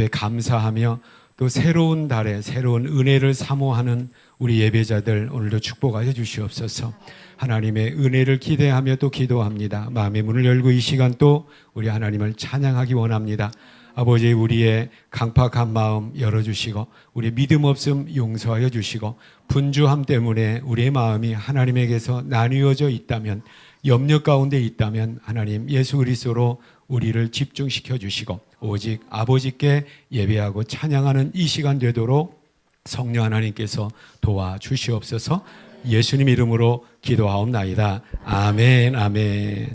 감사하며 또 새로운 달에 새로운 은혜를 사모하는 우리 예배자들 오늘도 축복하여 주시옵소서. 하나님의 은혜를 기대하며 또 기도합니다. 마음의 문을 열고 이 시간 또 우리 하나님을 찬양하기 원합니다. 아버지, 우리의 강팍한 마음 열어주시고 우리의 믿음 없음 용서하여 주시고 분주함 때문에 우리의 마음이 하나님에게서 나뉘어져 있다면, 염려 가운데 있다면 하나님 예수 그리스도로 우리를 집중시켜 주시고 오직 아버지께 예배하고 찬양하는 이 시간 되도록 성령 하나님께서 도와주시옵소서. 예수님 이름으로 기도하옵나이다. 아멘, 아멘.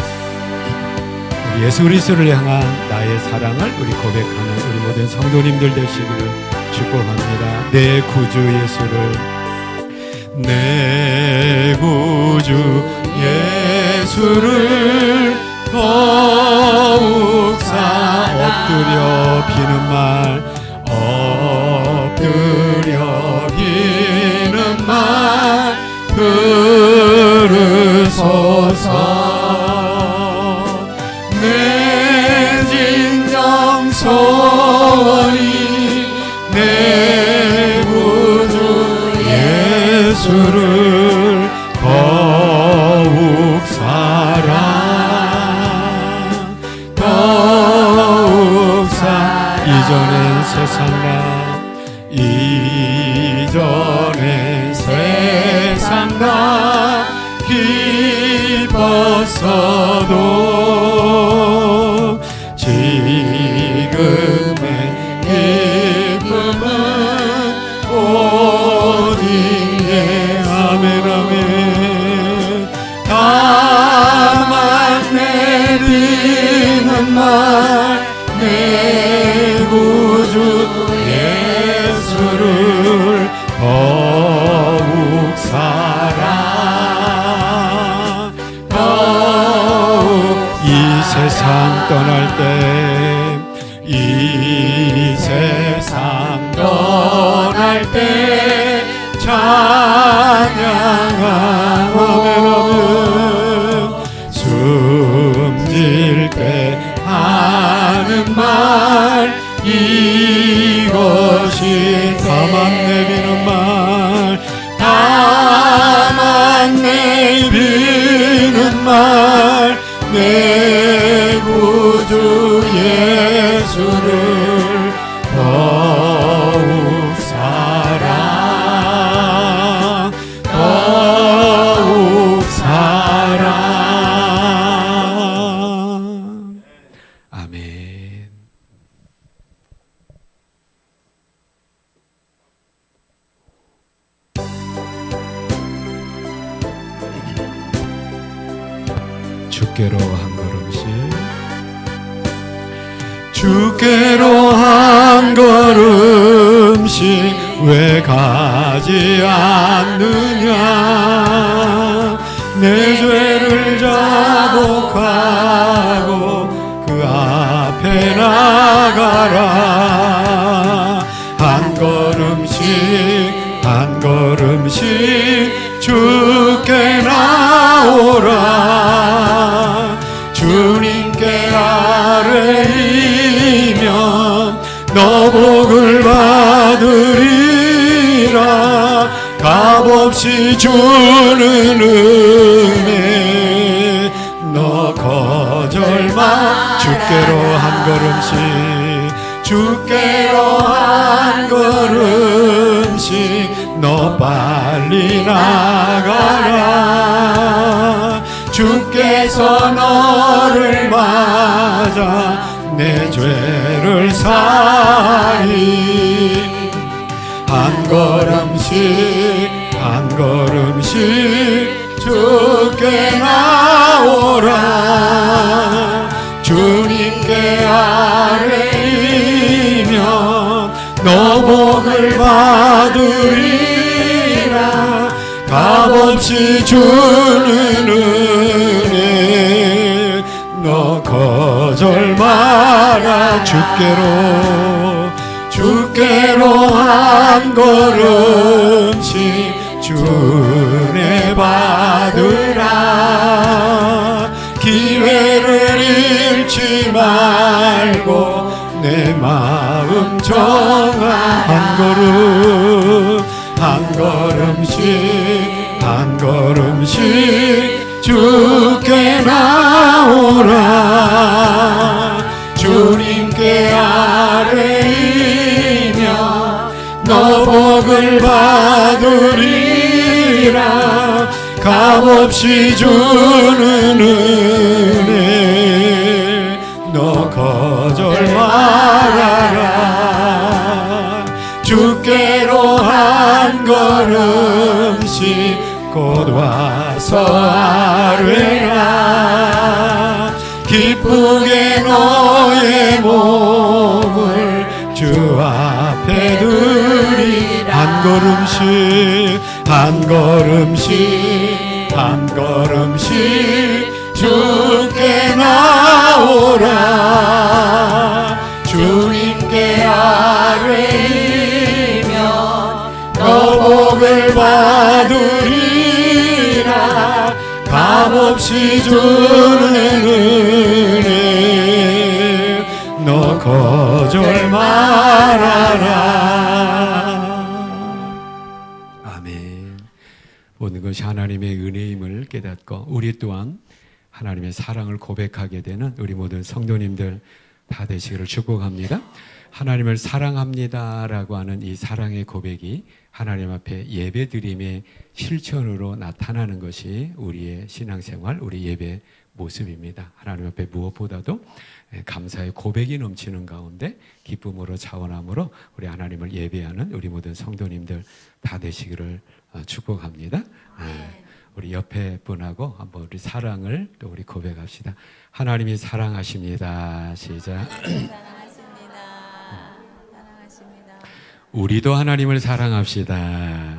우리 예수 그리스도를 향한 나의 사랑을 우리 고백하는 우리 모든 성도님들 되시기를 축복합니다. 내 구주 예수를, 내 구주 예수를 더욱 엎드려 비는 말, 엎드려 비는 말 들으소서. 내 진정 소원이 내 구주 예수를 더욱 사랑, 더욱 이전엔 세상 나, 이전엔 세상 나 기뻤어도 지금의 기쁨은 어디에. 아멘, 아멘. 다만 내리는 말, 내 구주 예수를 더욱 사랑, 더욱 이 세상 떠날 때, 이 세상 떠날 때 찬양하면 숨질 때 하는 말, 이것이 다만 내리는 말, 다만 내리는 말, 내 구주 예수를 더욱 사랑, 더욱 사랑. 아멘. 주께로 한 걸음씩, 주께로 한 걸음씩 왜 가지 않느냐. 내 죄를 자복하고 그 앞에 나가라. 한 걸음씩 한 걸음씩 주께 나오라. 주님께 아뢰이면 너 복을 받으리라. 값없이 주는 은혜 너 거절마. 주께로 한 걸음씩, 주께로 한 걸음씩 너 빨리 나가라. 주께서 너를 맞아 내 죄를 사리. 한 걸음씩 한 걸음씩 주께 나오라. 주님께 아뢰이면 너 복을 받으리라. 값없이 주는 은혜 너 거절 마라. 주께로 한 걸음씩 주 은혜 받으라. 기회를 잃지 말고 내 마음 한 걸음 한 걸음씩 한 걸음씩 주께 나오라. 주님께 아뢰이며 너 복을 받으리라. 값없이 주는 은혜 너 거절 말아라. 주께로 한 걸음씩 곧 와서 아뢰라. 기쁘게 너의 몸을 주 앞에 드리라. 한 걸음씩 한 걸음씩 한 걸음씩 주께 나오라. 주님께 아뢰이며 너 복을 받으리라. 값없이 주는 은혜 너 거절 말아라. 아멘. 모든 것이 하나님의 은혜임을 깨닫고 우리 또한 하나님의 사랑을 고백하게 되는 우리 모든 성도님들 다 되시기를 축복합니다. 하나님을 사랑합니다라고 하는 이 사랑의 고백이 하나님 앞에 예배드림의 실천으로 나타나는 것이 우리의 신앙생활, 우리 예배 모습입니다. 하나님 앞에 무엇보다도 감사의 고백이 넘치는 가운데 기쁨으로 차원함으로 우리 하나님을 예배하는 우리 모든 성도님들 다 되시기를 축복합니다. 우리 옆에 분하고 한번 우리 사랑을 또 우리 고백합시다. 하나님이 사랑하십니다. 시작. 사랑하십니다. 우리도 하나님을 사랑합시다.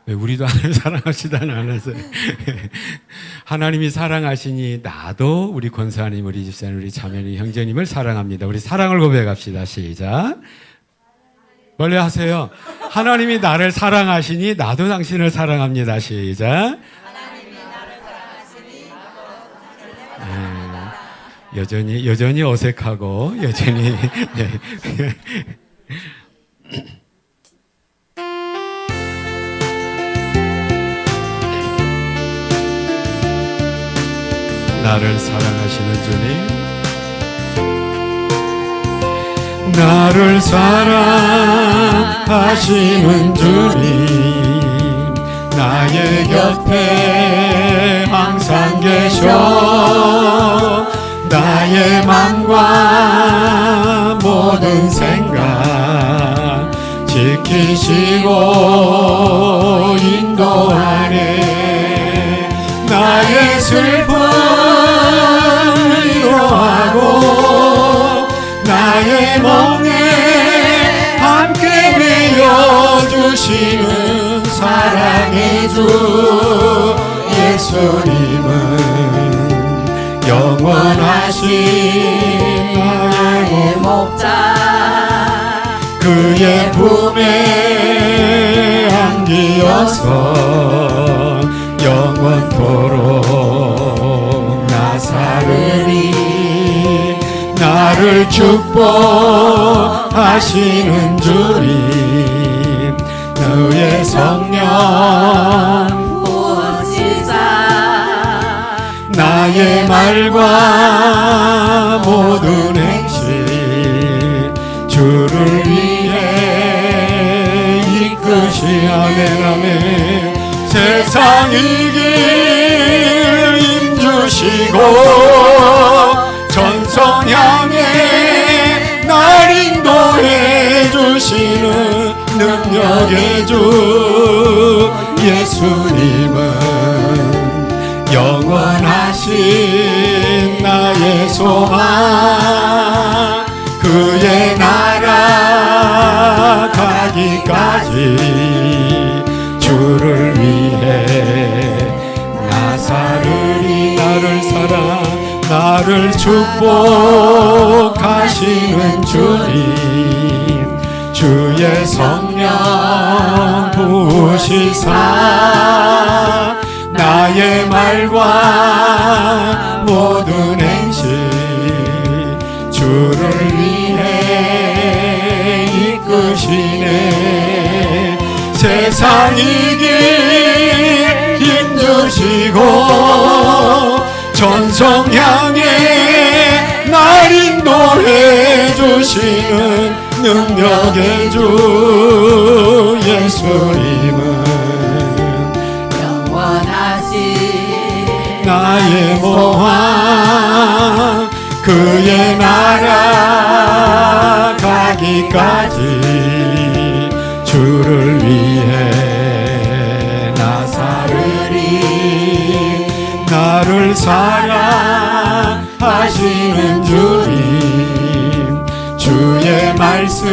왜 우리도 하나님을 사랑합시다는 안 했어요? 하나님이 사랑하시니 나도 우리 권사님, 우리 집사님, 우리 자매님, 형제님을 사랑합니다. 우리 사랑을 고백합시다. 시작. 멀리 하세요. 하나님이 나를 사랑하시니 나도 당신을 사랑합니다. 시작. 하나님이 나를 사랑하시니 여전히 어색하고 여전히 네. 나를 사랑하시는 주님, 나를 사랑하시는 주님, 나의 곁에 항상 계셔 나의 맘과 모든 생각 지키시고 인도하네. 나의 슬픔 위로하고 나의 멍에 함께 메어주시는 사랑의 주 예수님은 영원하신 나의 목자, 그의 품에 안기어서 영원토록 나 살으리. 나를 축복하시는 주님, 너의 성령 나의 말과 모든 행실 주를 위해 이끄시. 아멘 아멘. 세상 이길 힘주시고 전성 향해 날 인도해 주시는 능력의 주 예수님은 영원하신 나의 소망, 그의 나라 가기까지 주를 위해 나 살으리. 나를 축복하시는 주님, 주의 성령 부으시사 나의 말과 모든 행실 주를 위해 세상 이길 힘주시고 전성 향해 날 인도해 주시는 능력의 주 예수님은 영원하신 나의 모함 그의 나라 가기까지 주를 위해 나 살으리 나를 사랑하시는 주님 주의 말씀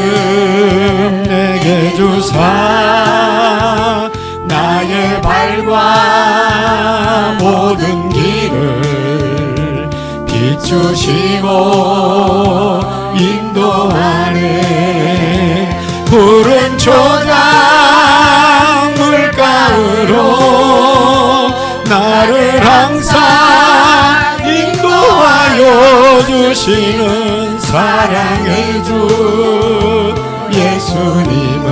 내게 주사 나의 발과 모든 길을 비추시고 인도하네 푸른 초장 물가으로 나를 항상 인도하여 주시는 사랑의 주 예수님은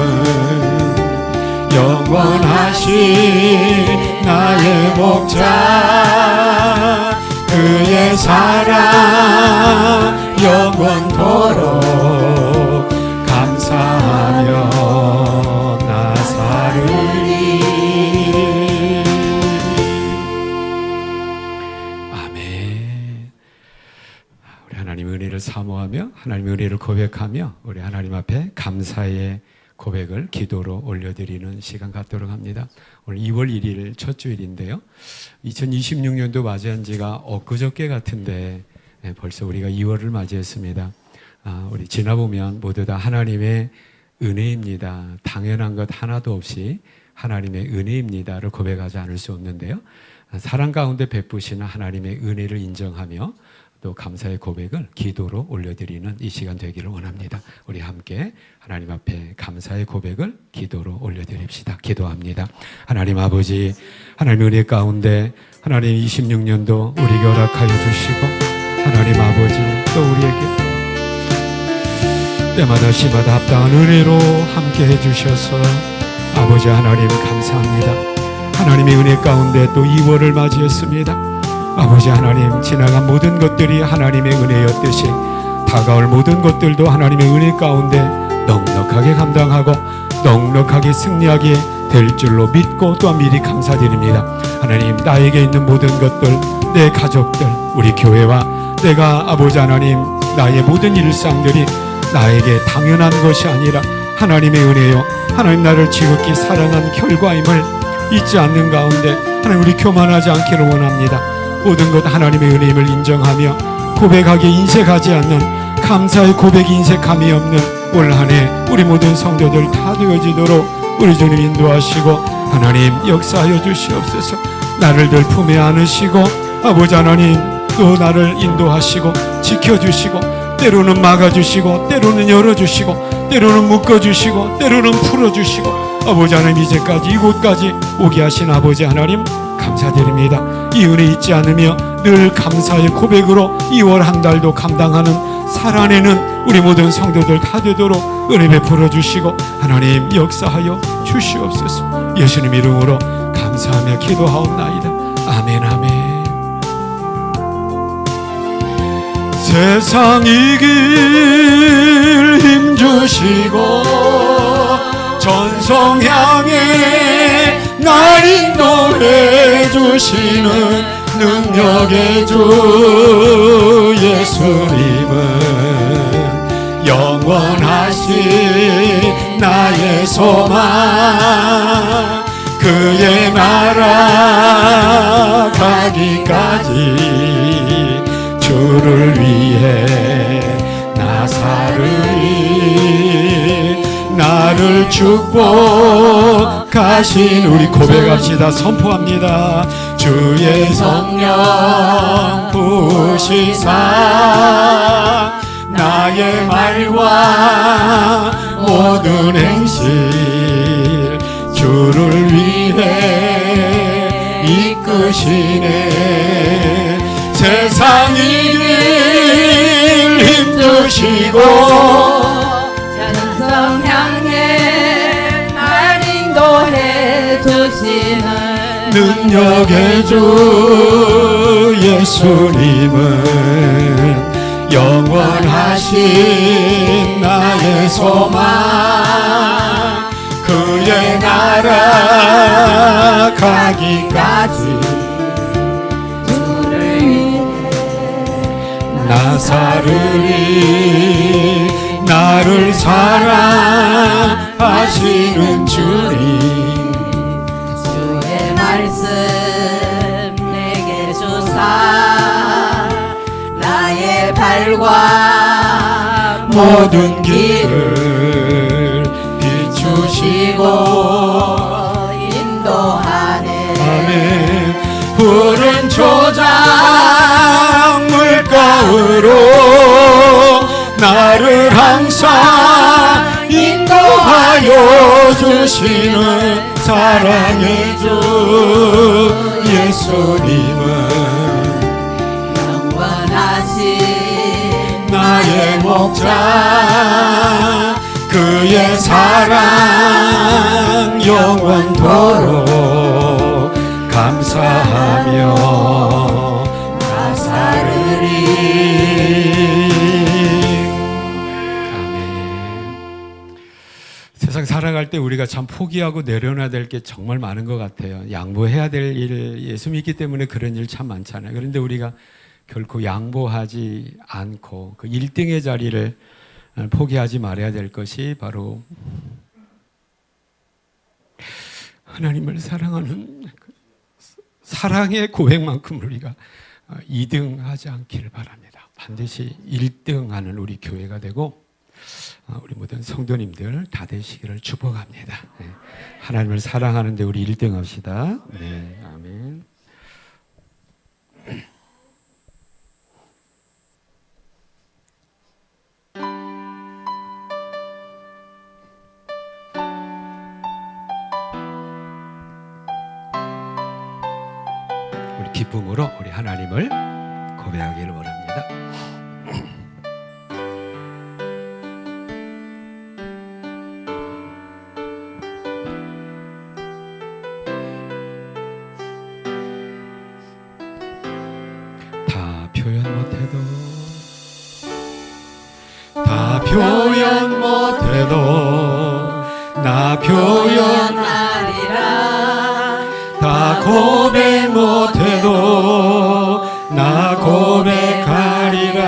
영원하신 나의 목자 그의 사랑 영원토록 감사하며 나 살으리. 아멘. 우리 하나님 은혜를 사모하며 하나님의 은혜를 고백하며 우리 하나님 앞에 감사의 고백을 기도로 올려드리는 시간 갖도록 합니다. 오늘 2월 1일 첫 주일인데요. 2026년도 맞이한 지가 엊그저께 같은데 벌써 우리가 2월을 맞이했습니다. 우리 지나보면 모두 다 하나님의 은혜입니다. 당연한 것 하나도 없이 하나님의 은혜입니다를 고백하지 않을 수 없는데요. 사랑 가운데 베푸시는 하나님의 은혜를 인정하며 또 감사의 고백을 기도로 올려드리는 이 시간 되기를 원합니다. 우리 함께 하나님 앞에 감사의 고백을 기도로 올려드립시다. 기도합니다. 하나님 아버지, 하나님의 은혜 가운데 하나님 26년도 우리에게 허락하여 주시고 하나님 아버지 또 우리에게 때마다 시마다 합당한 은혜로 함께 해주셔서 아버지 하나님 감사합니다. 하나님의 은혜 가운데 또 2월을 맞이했습니다. 아버지 하나님 지나간 모든 것들이 하나님의 은혜였듯이 다가올 모든 것들도 하나님의 은혜 가운데 넉넉하게 감당하고 넉넉하게 승리하게 될 줄로 믿고 또한 미리 감사드립니다. 하나님 나에게 있는 모든 것들 내 가족들 우리 교회와 내가 아버지 하나님 나의 모든 일상들이 나에게 당연한 것이 아니라 하나님의 은혜요 하나님 나를 지극히 사랑한 결과임을 잊지 않는 가운데 하나님 우리 교만하지 않기를 원합니다. 모든 것 하나님의 은혜임을 인정하며 고백하기에 인색하지 않는 감사의 고백이 인색함이 없는 올 한 해 우리 모든 성도들 다 되어지도록 우리 주님 인도하시고 하나님 역사하여 주시옵소서. 나를 늘 품에 안으시고 아버지 하나님 또 나를 인도하시고 지켜주시고 때로는 막아주시고 때로는 열어주시고 때로는 묶어주시고 때로는 풀어주시고 아버지 하나님 이제까지 이곳까지 오게 하신 아버지 하나님 감사드립니다. 이 은혜 잊지 않으며 늘 감사의 고백으로 2월 한 달도 감당하는 살아내는 우리 모든 성도들 다 되도록 은혜 베풀어 주시고 하나님 역사하여 주시옵소서. 예수님 이름으로 감사하며 기도하옵나이다. 아멘 아멘. 세상 이길 힘주시고 전성 향해 날 인도해 주시는 능력의 주 예수님은 영원하신 나의 소망 그의 나라 가기까지 주를 위해 나 살으리 나를 축복하신 우리 고백합시다. 선포합니다. 주의 성령 부으시사 나의 말과 모든 행실 주를 위해 이끄시네. 세상 이길 힘주시고 전성 향해 날 인도해 능력의 주 예수님은 영원하신 나의 소망 그의 나라 가기까지 주를 위해 나 살으리 나를 사랑하시는 주님 주의 말씀 내게 주사 나의 발과 모든 길을 비추시고 인도하네 아멘 푸른 초장 물가으로 나를 항상 인도하여 주시는 사랑의 주 예수님은 영원하신 나의 목자 그의 사랑 영원토록 감사하며 나 살으리 아멘. 세상 살아갈 때 우리가 참 포기하고 내려놔야 될 게 정말 많은 것 같아요. 양보해야 될 일, 예수 믿기 때문에 그런 일 참 많잖아요. 그런데 우리가 결코 양보하지 않고 그 1등의 자리를 포기하지 말아야 될 것이 바로 하나님을 사랑하는 사랑의 고백만큼 우리가 2등하지 않기를 바랍니다. 반드시 1등하는 우리 교회가 되고 우리 모든 성도님들 다 되시기를 축복합니다. 하나님을 사랑하는데 우리 1등합시다. 네, 아멘. 우리 기쁨으로 우리 하나님을 고백하기를 원합니다. 다 표현 못해도 나 표현하리라 다 고백 못해도 나 고백하리라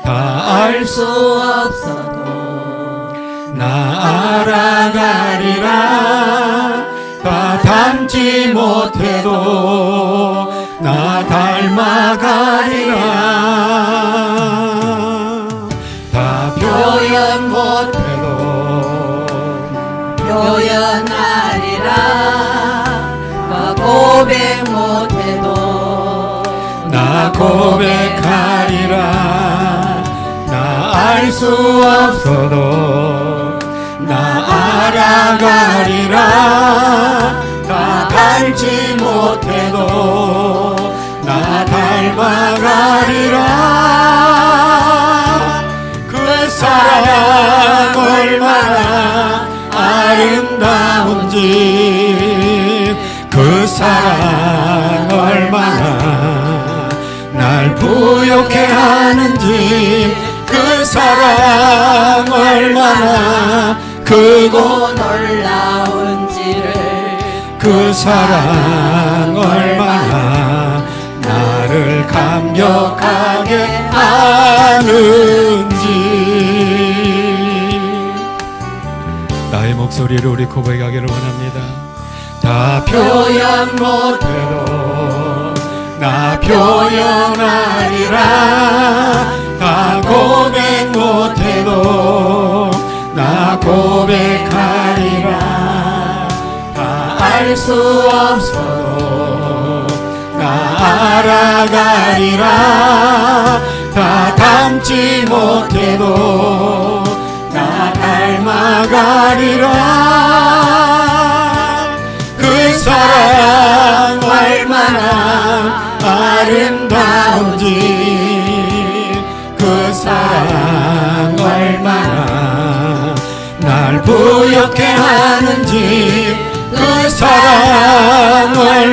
다 알 수 없어도 나 알아가리라 다 닮지 못해도 나 닮아가리라 다 표현 못해도 표현하리라 나 고백 못해도 나 고백하리라 나 알 수 없어도 나 알아가리라 다 닮지 못해도 나 닮아가리라 그 사랑 얼마나 아름다운지 그 사랑 얼마나 날 부욕해 하는지 그 사랑 얼마나 크고 놀라운지를 그 사랑 얼마나 나를 감격하게 하는지 나의 목소리로 우리 고백하기를 원합니다. 다 표현 못해도 나 표현하리라 다 고백 못해도 나 고백하리라 다 알 수 없어도 나 알아가리라 다 닮지 못해도 나 닮아가리라 그 사랑 얼마나 아름다운지 그 사랑 얼마나 날 부욕해 하는지 그 사랑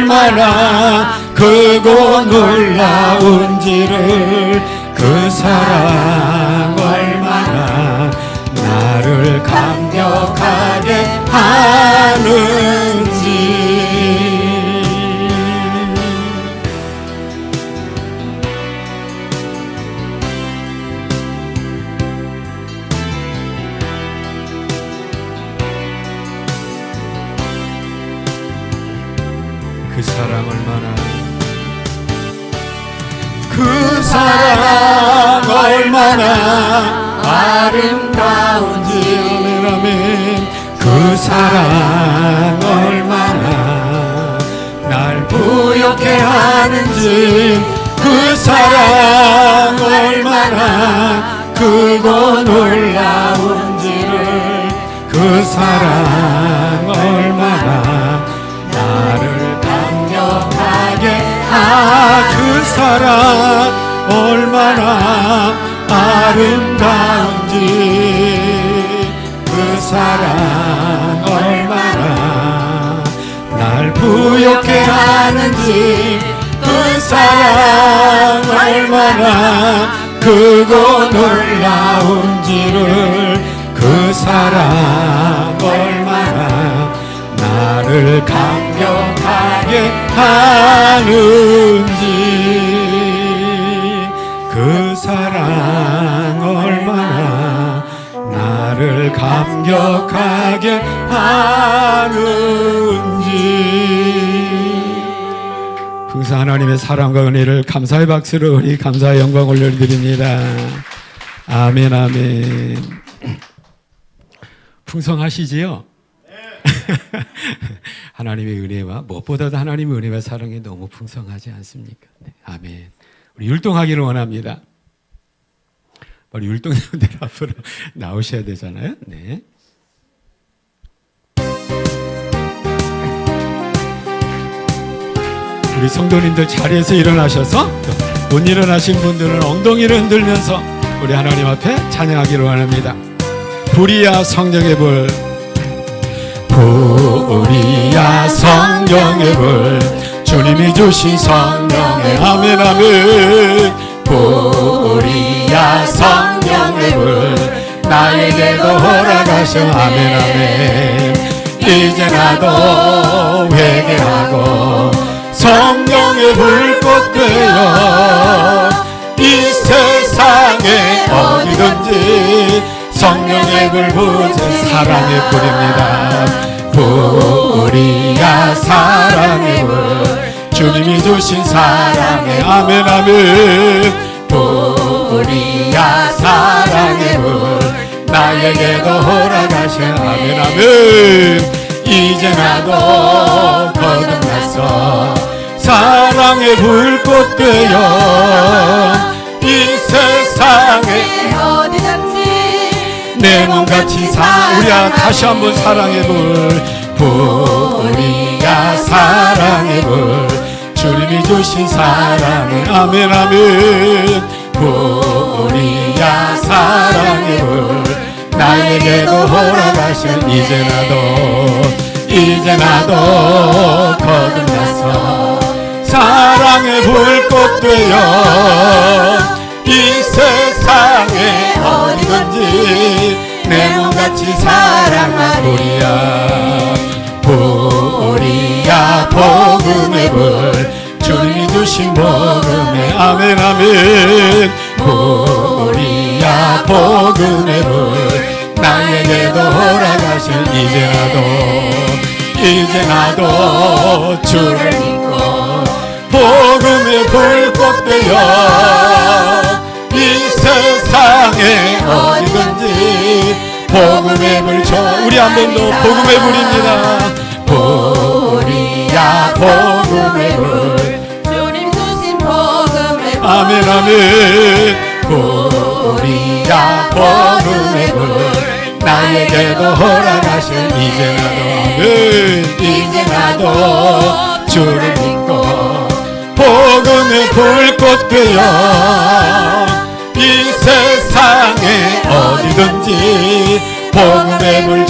얼마나 크고 놀라운지를 그 사랑 얼마나 나를 감격하게 하는지. 그 사랑 얼마나 그 사랑 얼마나 아름다운지. 아멘 아멘. 그 사랑 얼마나 날 부욕해 하는지. 그 사랑 얼마나 크고 놀라운지를 그 사랑 얼마나 나를 감격하게 그 사랑 얼마나 아름다운지. 그 사랑 얼마나 날 부욕해 하는지. 그 사랑 얼마나 크고 놀라운지를 그 사랑 얼마나 나를 감격하게 하는지. 그 사랑 얼마나 나를 감격하게 하는지. 풍성 하나님의 사랑과 은혜를 감사의 박수로 우리 감사의 영광 올려드립니다. 아멘 아멘. 풍성하시지요? 하나님의 은혜와 무엇보다도 하나님의 은혜와 사랑이 너무 풍성하지 않습니까? 네, 아멘. 우리 율동하기를 원합니다. 바로 율동자분들 앞으로 나오셔야 되잖아요. 네. 우리 성도님들 자리에서 일어나셔서 못 일어나신 분들은 엉덩이를 흔들면서 우리 하나님 앞에 찬양하기를 원합니다. 불이야 성령의 불, 불이야 성령의 불, 주님이 주신 성령의 아멘 아멘. 불이야 성령의 불, 나에게도 허락하셔 아멘 아멘. 이제 나도 회개하고 성령의 불꽃 되어 이 세상에 어디든지 성령의 불 부으세. 사랑의 불입니다. 불이야 사랑의 불, 주님이 주신 사랑의 아멘 아멘. 불이야 사랑의 불, 나에게도 허락하신 아멘 아멘. 이제 나도 거듭나서 사랑의 불꽃 되어 이 세상에 어디든지 내 몸같이 우리야 다시 한번 사랑의 불, 불이야 사랑의 불, 주님이 주신 사랑의 아멘 아멘. 불이야 사랑의 불, 나에게도 허락하신 이제 나도 거듭나서 사랑의 불꽃 되어 이 세상에 어디든지 내 몸같이 사랑한 불이야 복음의 불, 주님이 주신 복음의 아멘 아멘. 불이야 복음의 불, 나에게도 허락하신 이제 나도 주를 믿고 복음의 불꽃 되어 이 세상에 어디든지 복음의 불 우리 한 번 더 복음의 불입니다. 불이야 복음의 불, 주님 주신 복음의 불 아멘 아멘. 불이야 복음의 불, 나에게도 허락하신 이제 나도 주를 믿고 복음의 불꽃 되어 이 세상에 어디든지 복음의 불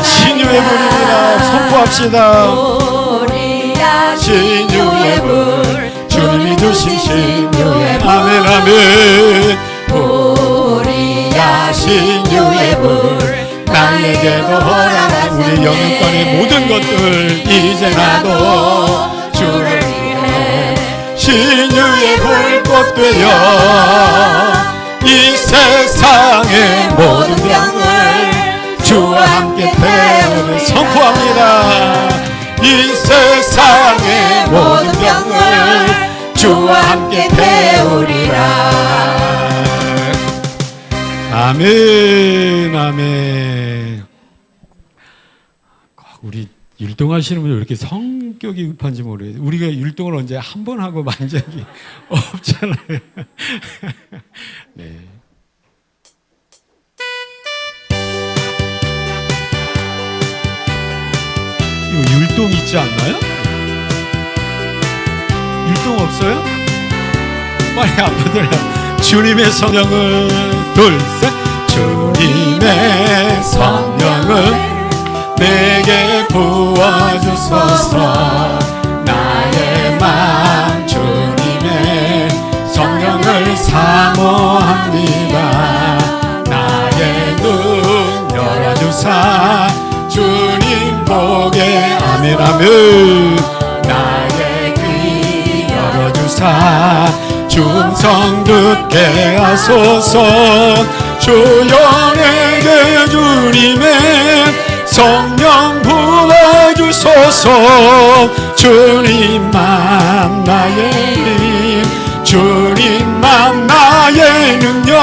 신유의 불입니다. 선포합시다. 불이야 신유의 물 주님이 주신 신유의 아멘 아멘 우리야 신유의 물 나에게도 허락하라 우리 영육간의 모든 것들 이제 나도 주를 위해 신유의 불꽃 되어 이 세상의 모든 병을 주와 함께 태우는 선포합니다. 이 세상의 모든 병을 주와 함께 태우리라. 아멘 아멘. 우리 율동하시는 분들 왜 이렇게 성격이 급한지 모르겠어요. 우리가 율동을 언제 한 번 하고 만 적이 없잖아요. 네. 이거 율동 있지 않나요? 율동 없어요? 빨리 앞으로 주님의 성령을 둘셋 주님의 성령을 내게 부어주소서 나의 맘 주님의 성령을 사모합니다 나의 눈 열어주사 주님 보게 아멘 아멘 나의 귀 열어주사 중성 듣게 하소서 주여 내게 주님의 성령 부어주소서 주님만 나의 힘 주님만 나의 능력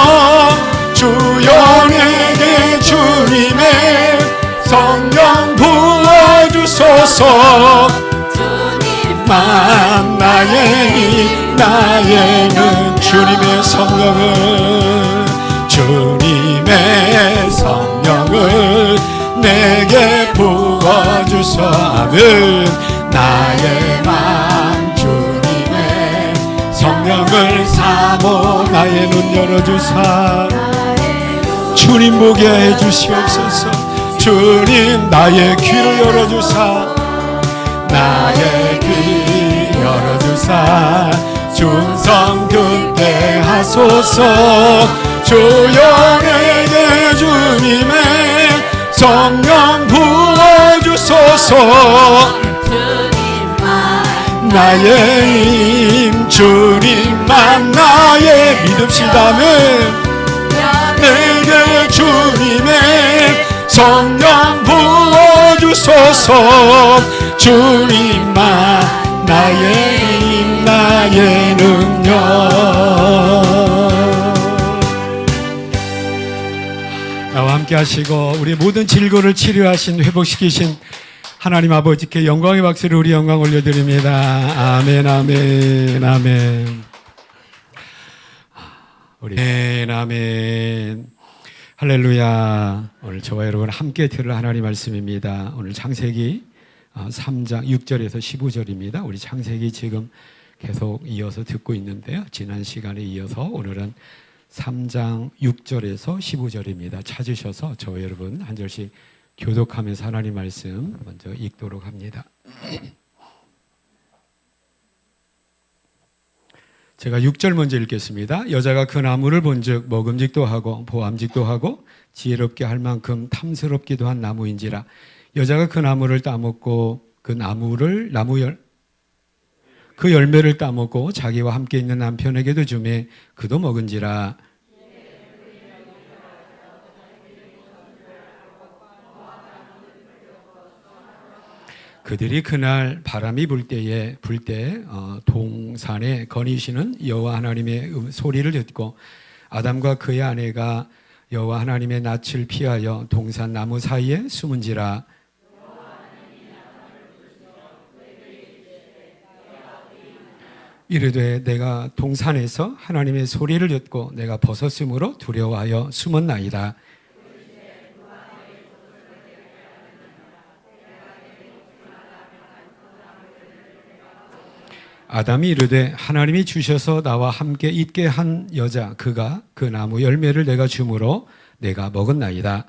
주여 내게 주님의 성령 부어주소서 주님만 나의 힘 나의 능 주님의 성령을 주님의 성령을 내게 부어주소 아멘 나의 맘 주님의 성령을 사모 나의 눈 열어주사 주님 보게 해주시옵소서 주님 나의 귀를 열어주사 나의 귀 열어주사 중성 듣게 하소서 주여 내게 주님의 성령 부어주소서 주님만 나의 힘 주님만 나의 믿읍시다면 내게 주님의 성령 부어주소서 주님만 나의 힘 나의 능력 나와 함께 하시고 우리 모든 질고를 치료하신 회복시키신 하나님 아버지께 영광의 박수를 우리 영광 올려드립니다. 아멘 아멘 아멘 우리 아멘 아멘 할렐루야. 오늘 저와 여러분 함께 들을 하나님 말씀입니다. 오늘 창세기 3장 6절에서 15절입니다. 우리 창세기 지금 계속 이어서 듣고 있는데요. 지난 시간에 이어서 오늘은 3장 6절에서 15절입니다. 찾으셔서 저와 여러분 한 절씩 교독하면서 하나님 말씀 먼저 읽도록 합니다. 제가 6절 먼저 읽겠습니다. 여자가 그 나무를 본즉 먹음직도 하고 보암직도 하고 지혜롭게 할 만큼 탐스럽기도 한 나무인지라 여자가 그 나무를 따먹고 그 열매를 따먹고 자기와 함께 있는 남편에게도 주매 그도 먹은지라 그들이 그날 바람이 불 때 동산에 거니시는 여호와 하나님의 소리를 듣고 아담과 그의 아내가 여호와 하나님의 낯을 피하여 동산 나무 사이에 숨은지라 이르되 내가 동산에서 하나님의 소리를 듣고 내가 벗었으므로 두려워하여 숨었나이다. 아담이 이르되 하나님이 주셔서 나와 함께 있게 한 여자 그가 그 나무 열매를 내가 주므로 내가 먹었나이다.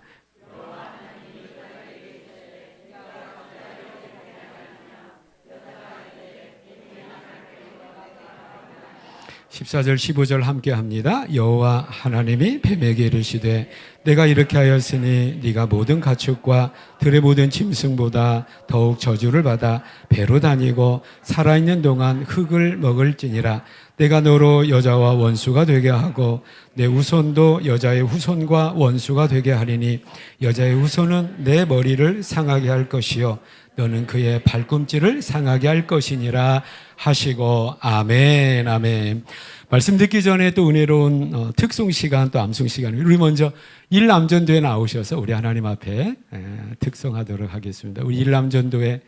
14절 15절 함께 합니다. 여호와 하나님이 뱀에게 이르시되 내가 이렇게 하였으니 네가 모든 가축과 들의 모든 짐승보다 더욱 저주를 받아 배로 다니고 살아있는 동안 흙을 먹을지니라. 내가 너로 여자와 원수가 되게 하고 내 후손도 여자의 후손과 원수가 되게 하리니 여자의 후손은 내 머리를 상하게 할 것이요 너는 그의 발꿈치를 상하게 할 것이니라 하시고 아멘 아멘. 말씀 듣기 전에 또 은혜로운 특송 시간 또 암송 시간 우리 먼저 일남전도에 나오셔서 우리 하나님 앞에 특송하도록 하겠습니다. 우리 일남전도에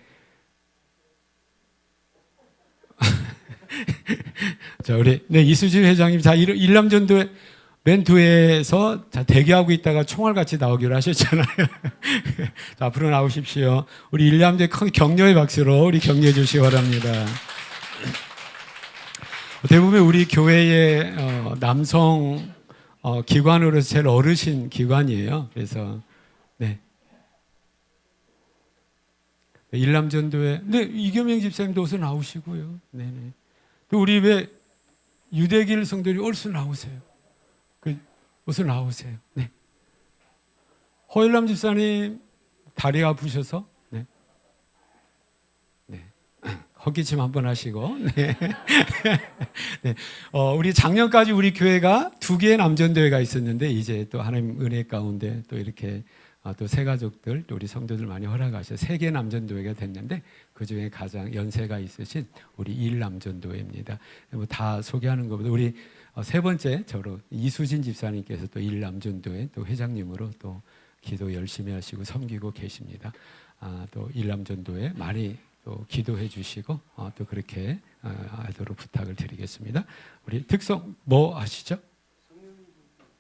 자 우리 이수진 회장님 자 일남전도에 맨 뒤에서 자 대기하고 있다가 총알 같이 나오기로 하셨잖아요. 자, 앞으로 나오십시오. 우리 일남전도에 큰 격려의 박수로 우리 격려해 주시기 바랍니다. 대부분 우리 교회의 남성 기관으로서 제일 어르신 기관이에요. 그래서 네 일남전도에 이겸영 집사님도 어서 나오시고요. 네네. 또 우리 왜 유대길 성도님 어서 나오세요. 어서 나오세요. 네. 허일남 집사님 다리가 아프셔서 네. 헛기침 한번 하시고 네. 네. 우리 작년까지 우리 교회가 2개의 남전도회가 있었는데 이제 또 하나님 은혜 가운데 또 이렇게 또 새 가족들 또 우리 성도들 많이 허락하셔서 3개 남전도회가 됐는데 그중에 가장 연세가 있으신 우리 일남전도회입니다. 뭐 다 소개하는 것보다 우리 3번째 저로 이수진 집사님께서 또 일남전도회 또 회장님으로 또 기도 열심히 하시고 섬기고 계십니다. 또 일남전도회 많이 또 기도해 주시고 또 그렇게 하도록 부탁을 드리겠습니다. 우리 특성 뭐 아시죠?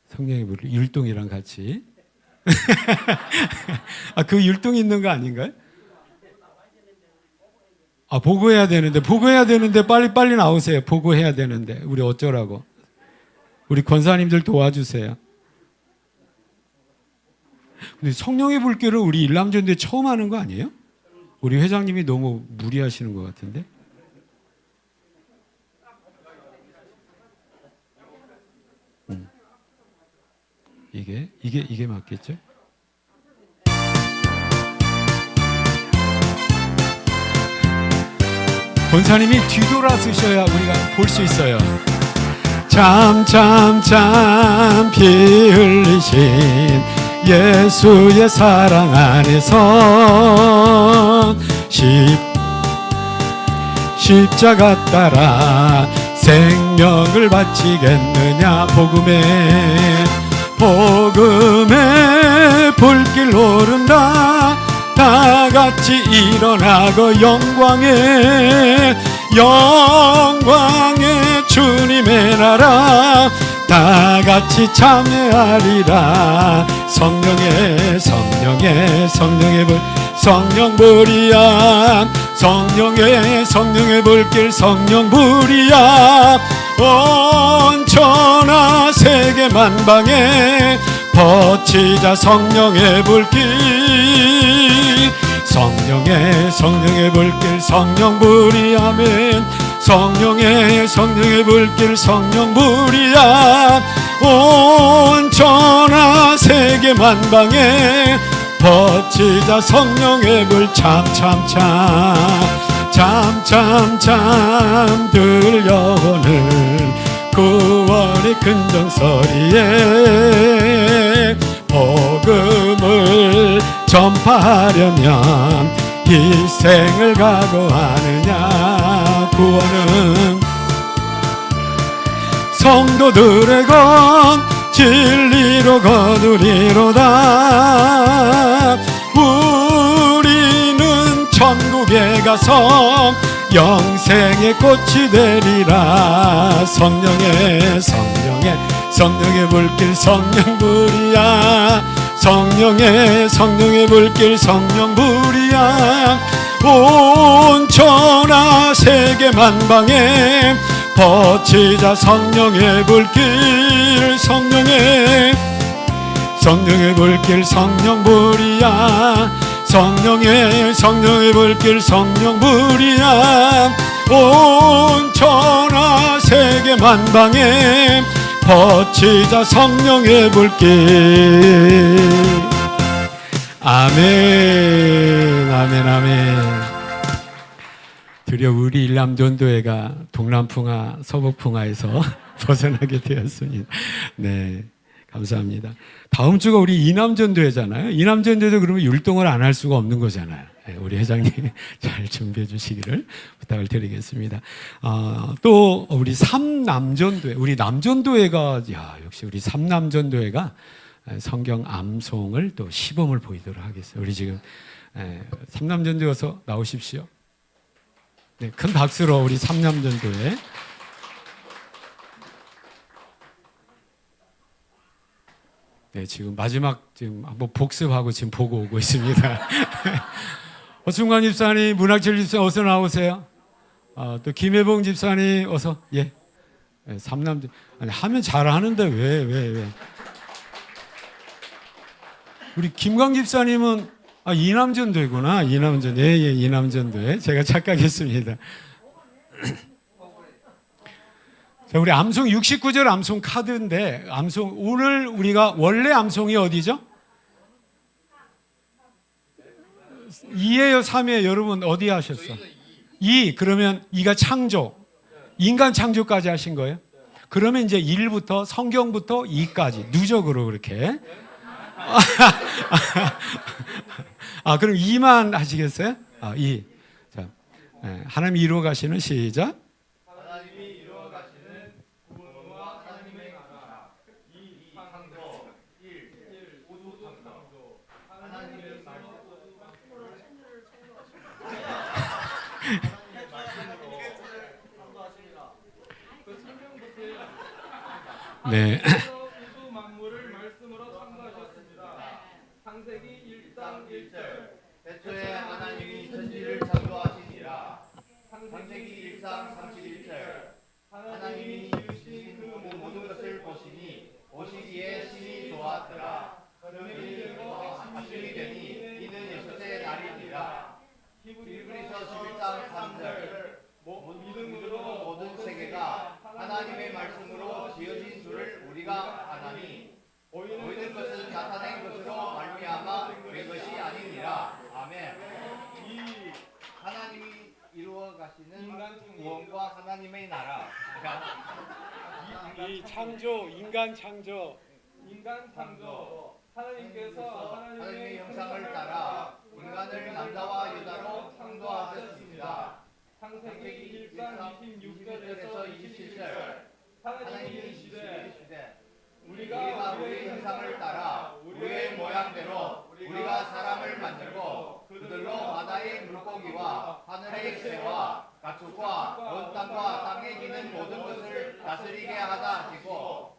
성령의 불 율동이랑 같이 그 율동 있는 거 아닌가요? 보고해야 되는데 빨리 나오세요. 보고해야 되는데 우리 어쩌라고? 우리 권사님들 도와주세요. 근데 성령의 불길을 우리 일남전도에 처음 하는 거 아니에요? 우리 회장님이 너무 무리하시는 것 같은데? 이게 맞겠죠? 권사님이 뒤돌아 쓰셔야 우리가 볼 수 있어요. 참 피 흘리신 예수의 사랑 안에서 십자가 따라 생명을 바치겠느냐. 복음의 불길 오른다. 다 같이 일어나고 영광의 주님의 나라 다 같이 참여하리라. 성령의 불 성령불이야. 성령의 불길 성령불이야. 온 천하 세계 만방에 퍼치자 성령의 불길. 성령의 불길 성령불이 아멘. 성령의 불길 성령불이야. 온 천하 세계 만방에 퍼치자 성령의 불. 참 들려오는 구원의 근정소리에 복음을 전파하려면 희생을 각오하느냐. 구원은 성도들의 것 진리로 거두리로다. 우리는 천국에 가서 영생의 꽃이 되리라. 성령의 불길 성령불이야. 성령의 불길 성령불이야. 온 천하 세계 만방에 퍼치자 성령의 불길. 성령의 불길 성령불이야. 성령의 불길 성령불이야. 온 천하 세계 만방에 퍼치자 성령의 불길. 아멘, 아멘, 아멘. 드디어 우리 일남전도회가 동남풍화, 서북풍화에서 벗어나게 되었습니다. 네, 감사합니다. 다음 주가 우리 이남전도회잖아요. 이남전도회도 그러면 율동을 안 할 수가 없는 거잖아요. 네, 우리 회장님 잘 준비해 주시기를 부탁을 드리겠습니다. 또 우리 삼남전도회, 우리 남전도회가 역시 우리 삼남전도회가 성경 암송을 또 시범을 보이도록 하겠어요. 우리 지금 삼남전도여서 나오십시오. 네, 큰 박수로 우리 삼남전도회. 네, 지금 마지막 지금 한번 복습하고 지금 보고 오고 있습니다. 허충관 집사님, 문학철 집사님 어서 나오세요. 또 김혜봉 집사님 어서. 예. 네, 삼남전. 아니 하면 잘하는데 왜? 우리 김광 집사님은 이남전도구나. 이남전. 예, 이남전도에 제가 착각했습니다. 자, 우리 암송 69절 암송 카드인데 암송 오늘 우리가 원래 암송이 어디죠? 2예요, 3예요? 여러분 어디 하셨어? 2. 그러면 2가 창조. 인간 창조까지 하신 거예요? 그러면 이제 1부터 성경부터 2까지 누적으로 그렇게. 그럼 2만 하시겠어요? 2. 자, 하나님 이루어 가시는 시작. 네. 만물을 말씀으로 창조하셨습니다. 창세기 1장 1절. 태초에 하나님이 천지를 창조하시니라. 창세기 1장 31절. 하나님이 지으신 그 모든 것을 보시니 보시기에 신이 좋았더라. 그러니 아침이 되니 이는 여섯의 날이니라. 히브리서 11장 3절. 믿음으로 모든 세계가 하나님의 말씀으로 지어진 줄을 우리가 아나니 보이는 것은 나타낸 것으로 말미암아 된 것이 아니니라. 아멘. 이 하나님이 이루어 가시는 구원과 하나님의 나라. 이 창조, 인간 창조. 하나님께서 하나님의 형상을 따라 인간을 남자와 여자로 창조하셨습니다. 창세기 1장 26절에서 27절. 하나님이 이르시되 우리가 우리의 형상을 따라 우리의 모양대로 우리가 사람을 만들고 그들로 바다의 물고기와 하늘의 새와 가축과 온 땅과 땅에 기는 모든 것을 다스리게 하다 하시고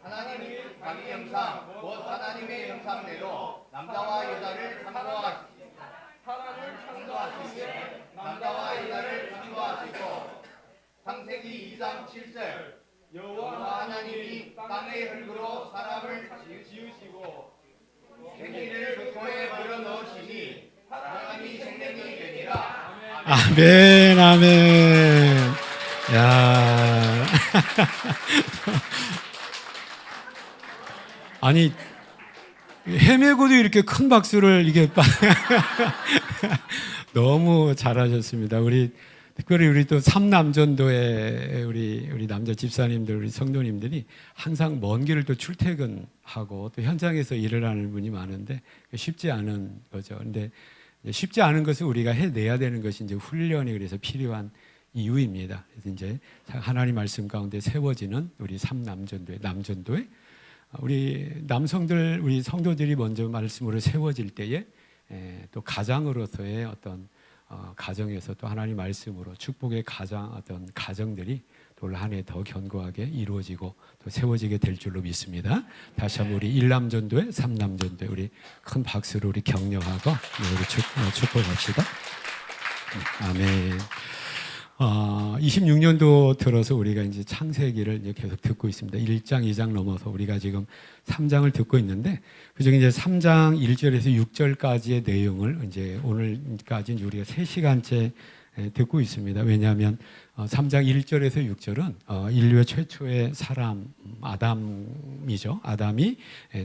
하나님이 자기 형상 곧 하나님의 형상대로 남자와 여자를 창조하시고 남자와 여자를 창조하시고 창세기 2장 7절 여호와 하나님이 땅의 흙으로 사람을 지으시고 생기를 코에 불어넣으시니 사람이 생명이 되니라. 아멘, 아멘. 야. 아니, 헤매고도 이렇게 큰 박수를 이게 너무 잘하셨습니다. 특별히 우리 또 삼남전도의 우리 남자 집사님들, 우리 성도님들이 항상 먼 길을 또 출퇴근하고 또 현장에서 일을 하는 분이 많은데 쉽지 않은 거죠. 근데 쉽지 않은 것을 우리가 해내야 되는 것이 이제 훈련이 그래서 필요한 이유입니다. 그래서 이제 하나님 말씀 가운데 세워지는 우리 삼남전도회, 남전도회, 우리 남성들, 우리 성도들이 먼저 말씀으로 세워질 때에 또 가장으로서의 어떤 가정에서 또 하나님 말씀으로 축복의 어떤 가정들이 또 올 한 해 더 견고하게 이루어지고 또 세워지게 될 줄로 믿습니다. 다시 한번 우리 일남전도회, 삼남전도회 우리 큰 박수로 우리 격려하고 우리 축복합시다. 아멘. 26년도 들어서 우리가 이제 창세기를 이제 계속 듣고 있습니다. 1장, 2장 넘어서 우리가 지금 3장을 듣고 있는데 그중에 이제 3장 1절에서 6절까지의 내용을 이제 오늘까지 우리가 3시간째 듣고 있습니다. 왜냐하면 3장 1절에서 6절은 인류의 최초의 사람 아담이죠. 아담이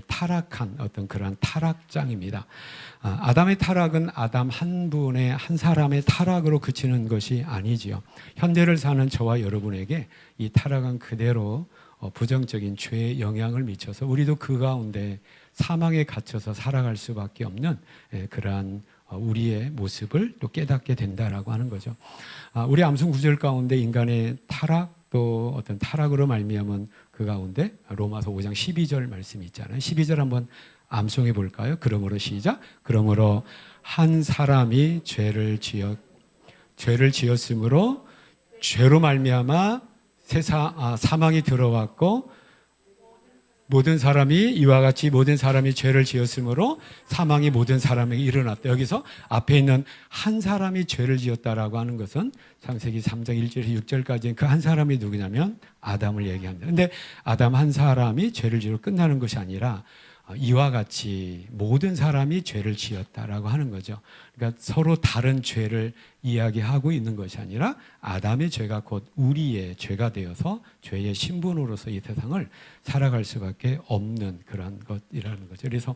타락한 어떤 그러한 타락장입니다. 아담의 타락은 아담 한 분의 한 사람의 타락으로 그치는 것이 아니지요. 현대를 사는 저와 여러분에게 이 타락은 그대로 부정적인 죄의 영향을 미쳐서 우리도 그 가운데 사망에 갇혀서 살아갈 수밖에 없는 그러한 우리의 모습을 또 깨닫게 된다라고 하는 거죠. 우리 암송 구절 가운데 인간의 타락 또 어떤 타락으로 말미암은 그 가운데 로마서 5장 12절 말씀이 있잖아요. 12절 한번 암송해 볼까요? 그러므로 시작. 그러므로 한 사람이 죄를 지었으므로 죄로 말미암아 사망이 들어왔고 모든 사람이 이와 같이 모든 사람이 죄를 지었으므로 사망이 모든 사람에게 일어났다. 여기서 앞에 있는 한 사람이 죄를 지었다라고 하는 것은 창세기 3장 1절에서 6절까지 그 한 사람이 누구냐면 아담을 얘기합니다. 그런데 아담 한 사람이 죄를 지어 끝나는 것이 아니라 이와 같이 모든 사람이 죄를 지었다라고 하는 거죠. 그러니까 서로 다른 죄를 이야기하고 있는 것이 아니라 아담의 죄가 곧 우리의 죄가 되어서 죄의 신분으로서 이 세상을 살아갈 수밖에 없는 그런 것이라는 거죠. 그래서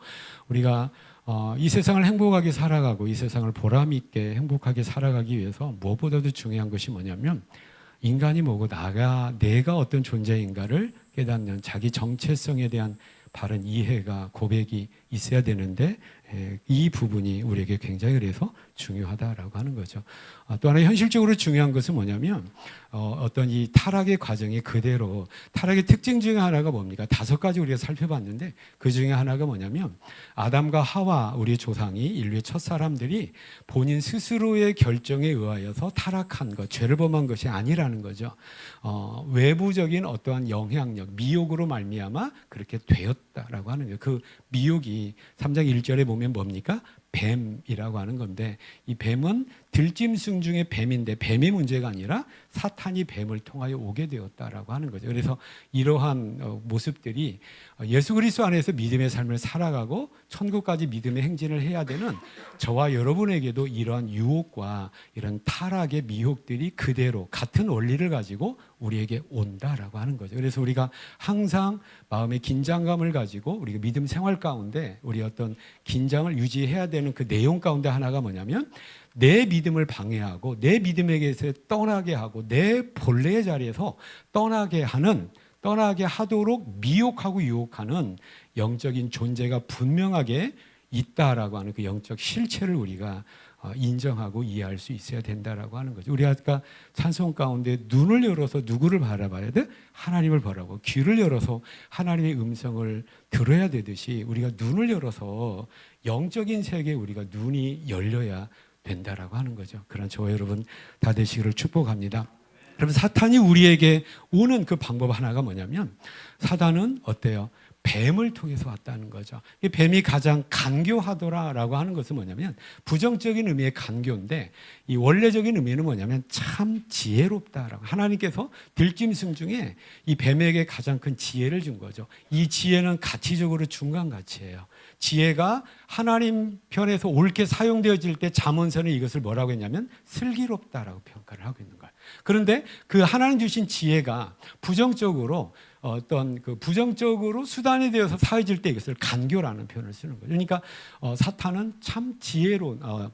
우리가 이 세상을 행복하게 살아가고 이 세상을 보람 있게 행복하게 살아가기 위해서 무엇보다도 중요한 것이 뭐냐면 인간이 뭐고 내가 어떤 존재인가를 깨닫는 자기 정체성에 대한 바른 이해가 고백이 있어야 되는데 이 부분이 우리에게 굉장히 그래서 중요하다라고 하는 거죠. 또 하나 현실적으로 중요한 것은 뭐냐면 어떤 이 타락의 과정이 그대로 타락의 특징 중에 하나가 뭡니까? 5가지 우리가 살펴봤는데 그 중에 하나가 뭐냐면 아담과 하와 우리 조상이 인류의 첫 사람들이 본인 스스로의 결정에 의하여서 타락한 것, 죄를 범한 것이 아니라는 거죠. 외부적인 어떠한 영향력, 미혹으로 말미암아 그렇게 되었다라고 하는 거예요. 그 미혹이 3장 1절에 보면 뭡니까? 뱀이라고 하는 건데 이 뱀은 들짐승 중에 뱀인데 뱀의 문제가 아니라 사탄이 뱀을 통하여 오게 되었다라고 하는 거죠. 그래서 이러한 모습들이 예수 그리스도 안에서 믿음의 삶을 살아가고 천국까지 믿음의 행진을 해야 되는 저와 여러분에게도 이러한 유혹과 이런 타락의 미혹들이 그대로 같은 원리를 가지고 우리에게 온다라고 하는 거죠. 그래서 우리가 항상 마음의 긴장감을 가지고 우리가 믿음 생활 가운데 우리 어떤 긴장을 유지해야 되는 그 내용 가운데 하나가 뭐냐면 내 믿음을 방해하고 내 믿음에게서 떠나게 하고 내 본래의 자리에서 떠나게 하도록 미혹하고 유혹하는 영적인 존재가 분명하게 있다라고 하는 그 영적 실체를 우리가 인정하고 이해할 수 있어야 된다라고 하는 거죠. 우리 아까 찬송 가운데 눈을 열어서 누구를 바라봐야 돼? 하나님을 바라고 귀를 열어서 하나님의 음성을 들어야 되듯이 우리가 눈을 열어서 영적인 세계에 우리가 눈이 열려야 된다라고 하는 거죠. 그런 저와 여러분 다 되시기를 축복합니다. 그러면 사탄이 우리에게 오는 그 방법 하나가 뭐냐면 사탄은 어때요? 뱀을 통해서 왔다는 거죠. 이 뱀이 가장 간교하더라라고 하는 것은 뭐냐면 부정적인 의미의 간교인데 이 원래적인 의미는 뭐냐면 참 지혜롭다라고 하나님께서 들짐승 중에 이 뱀에게 가장 큰 지혜를 준 거죠. 이 지혜는 가치적으로 중간 가치예요. 지혜가 하나님 편에서 옳게 사용되어질 때 잠언서는 이것을 뭐라고 했냐면 슬기롭다라고 평가를 하고 있는 거예요. 그런데 그 하나님 주신 지혜가 부정적으로 부정적으로 수단이 되어서 사해질 때 이것을 간교라는 표현을 쓰는 거죠. 그러니까 사탄은 참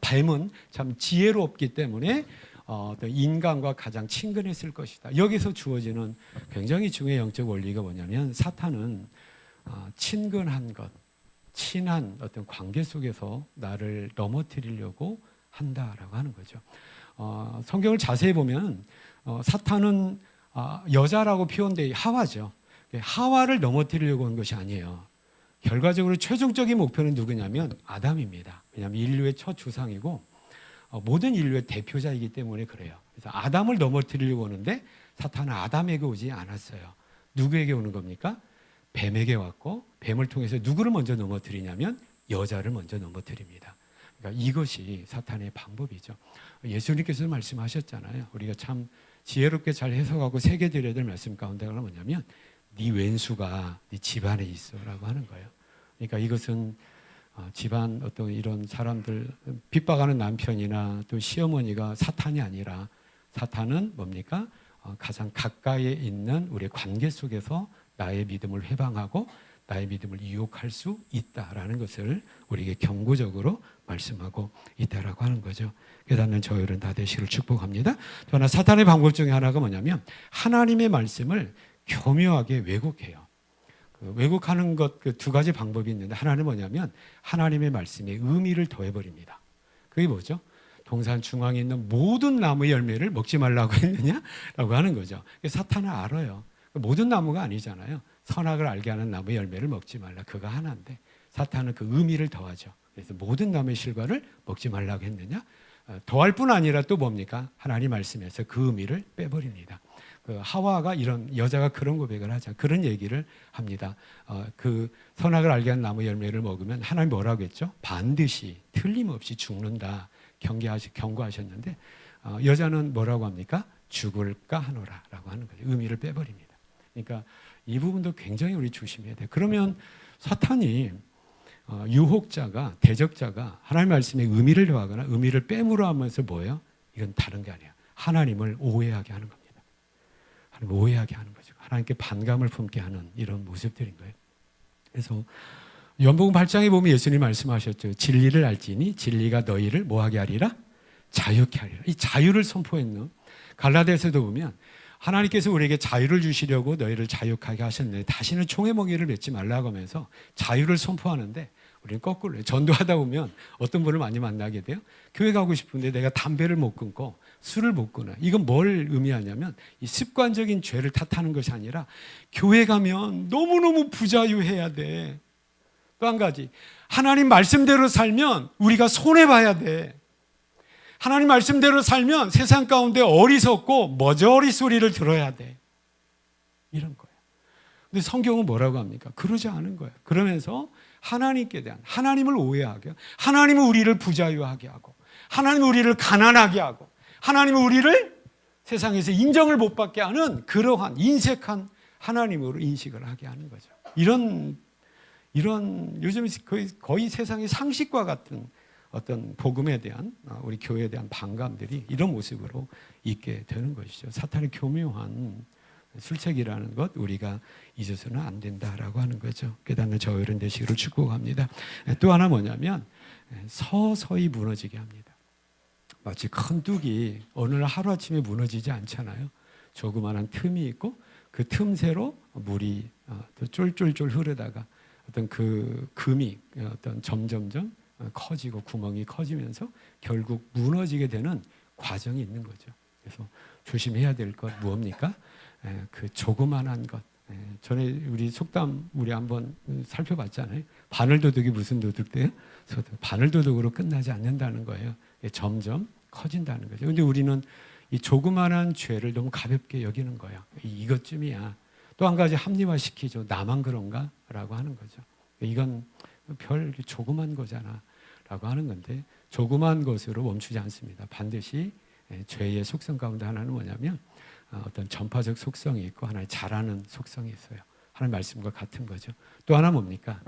뱀은 참 지혜롭기 때문에 인간과 가장 친근했을 것이다. 여기서 주어지는 굉장히 중요한 영적 원리가 뭐냐면 사탄은 친근한 것, 친한 어떤 관계 속에서 나를 넘어뜨리려고 한다라고 하는 거죠. 성경을 자세히 보면 사탄은 여자라고 표현돼 하와죠. 하와를 넘어뜨리려고 한 것이 아니에요. 결과적으로 최종적인 목표는 누구냐면 아담입니다. 왜냐하면 인류의 첫 주상이고 모든 인류의 대표자이기 때문에 그래요. 그래서 아담을 넘어뜨리려고 하는데 사탄은 아담에게 오지 않았어요. 누구에게 오는 겁니까? 뱀에게 왔고 뱀을 통해서 누구를 먼저 넘어뜨리냐면 여자를 먼저 넘어뜨립니다. 그러니까 이것이 사탄의 방법이죠. 예수님께서 말씀하셨잖아요. 우리가 참 지혜롭게 잘 해석하고 새겨드려야 될 말씀 가운데 하나가 뭐냐면 네 왼수가 네 집안에 있어라고 하는 거예요. 그러니까 이것은 집안 어떤 이런 사람들 핍박하는 남편이나 또 시어머니가 사탄이 아니라 사탄은 뭡니까? 가장 가까이에 있는 우리의 관계 속에서 나의 믿음을 해방하고 나의 믿음을 유혹할 수 있다라는 것을 우리에게 경고적으로 말씀하고 있다라고 하는 거죠. 깨닫는 저희는 다 되시기를 축복합니다. 또 하나 사탄의 방법 중에 하나가 뭐냐면 하나님의 말씀을 교묘하게 왜곡해요. 왜곡하는 것 그 두 가지 방법이 있는데 하나는 뭐냐면 하나님의 말씀에 의미를 더해버립니다. 그게 뭐죠? 동산 중앙에 있는 모든 나무 열매를 먹지 말라고 했느냐라고 하는 거죠. 사탄은 알아요. 모든 나무가 아니잖아요. 선악을 알게 하는 나무 열매를 먹지 말라. 그거 하나인데 사탄은 그 의미를 더하죠. 그래서 모든 나무의 실과를 먹지 말라고 했느냐? 더할 뿐 아니라 또 뭡니까? 하나님 말씀에서 그 의미를 빼버립니다. 그 하와가 이런 여자가 그런 고백을 하자 그런 얘기를 합니다. 그 선악을 알게 하는 나무 열매를 먹으면 하나님 뭐라고 했죠? 반드시 틀림없이 죽는다 경고하셨는데 여자는 뭐라고 합니까? 죽을까 하노라라고 하는 거죠. 의미를 빼버립니다. 그러니까 이 부분도 굉장히 우리 조심해야 돼요. 그러면 사탄이 유혹자가 대적자가 하나님 말씀에 의미를 더하거나 의미를 빼물어 하면서 뭐예요? 이건 다른 게 아니에요. 하나님을 오해하게 하는 겁니다. 하나님을 오해하게 하는 거죠. 하나님께 반감을 품게 하는 이런 모습들인 거예요. 그래서 요한복음 8장에 보면 예수님이 말씀하셨죠. 진리를 알지니 진리가 너희를 뭐하게 하리라? 자유케 하리라. 이 자유를 선포했는 갈라디아서도 보면 하나님께서 우리에게 자유를 주시려고 너희를 자유하게 하셨는데 다시는 총의 멍에를 맺지 말라고 하면서 자유를 선포하는데 우리는 거꾸로 해요. 전도하다 보면 어떤 분을 많이 만나게 돼요. 교회 가고 싶은데 내가 담배를 못 끊고 술을 못 끊어. 이건 뭘 의미하냐면 이 습관적인 죄를 탓하는 것이 아니라 교회 가면 너무너무 부자유해야 돼. 또 한 가지 하나님 말씀대로 살면 우리가 손해봐야 돼. 하나님 말씀대로 살면 세상 가운데 어리석고 머저리 소리를 들어야 돼. 이런 거예요. 근데 성경은 뭐라고 합니까? 그러지 않은 거예요. 그러면서 하나님께 대한 하나님을 오해하게 하고 하나님은 우리를 부자유하게 하고 하나님은 우리를 가난하게 하고 하나님은 우리를 세상에서 인정을 못 받게 하는 그러한 인색한 하나님으로 인식을 하게 하는 거죠. 이런 요즘 거의 세상의 상식과 같은 어떤 복음에 대한 우리 교회에 대한 반감들이 이런 모습으로 있게 되는 것이죠. 사탄의 교묘한 술책이라는 것 우리가 잊어서는 안 된다라고 하는 거죠. 깨닫는 저희는 되시기를 축복합니다. 또 하나 뭐냐면 서서히 무너지게 합니다. 마치 큰 뚝이 어느 날 하루아침에 무너지지 않잖아요. 조그마한 틈이 있고 그 틈새로 물이 쫄쫄쫄 흐르다가 어떤 그 금이 어떤 점점점 커지고 구멍이 커지면서 결국 무너지게 되는 과정이 있는 거죠. 그래서 조심해야 될 것 무엇입니까? 그 조그만한 것. 전에 우리 속담 우리 한번 살펴봤잖아요. 바늘도둑이 무슨 도둑돼요? 바늘도둑으로 끝나지 않는다는 거예요. 점점 커진다는 거죠. 그런데 우리는 이 조그만한 죄를 너무 가볍게 여기는 거예요. 이것쯤이야. 또 한 가지 합리화시키죠. 나만 그런가? 라고 하는 거죠. 이건 별 조그만 거잖아 라고 하는 건데 조그만 것으로 멈추지 않습니다. 반드시 죄의 속성 가운데 하나는 뭐냐면 어떤 전파적 속성이 있고 하나의 잘하는 속성이 있어요. 하나님 말씀과 같은 거죠. 또 하나 뭡니까?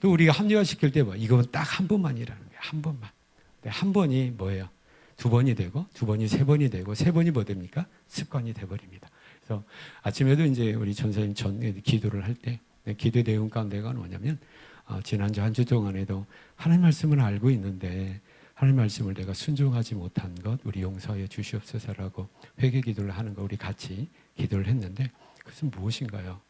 또 우리가 합리화시킬 때 뭐 이건 딱 한 번만이라는 거예요. 한 번만. 한 번이 뭐예요? 두 번이 되고 두 번이 세 번이 되고 세 번이 뭐 됩니까? 습관이 돼버립니다. 그래서 아침에도 이제 우리 전사님 기도를 할 때 기도 내용 가운데가 뭐냐면 지난주 한 주 동안에도 하나님 말씀을 알고 있는데 하나님 말씀을 내가 순종하지 못한 것 우리 용서해 주시옵소서라고 회개 기도를 하는 거 우리 같이 기도를 했는데 그것은 무엇인가요?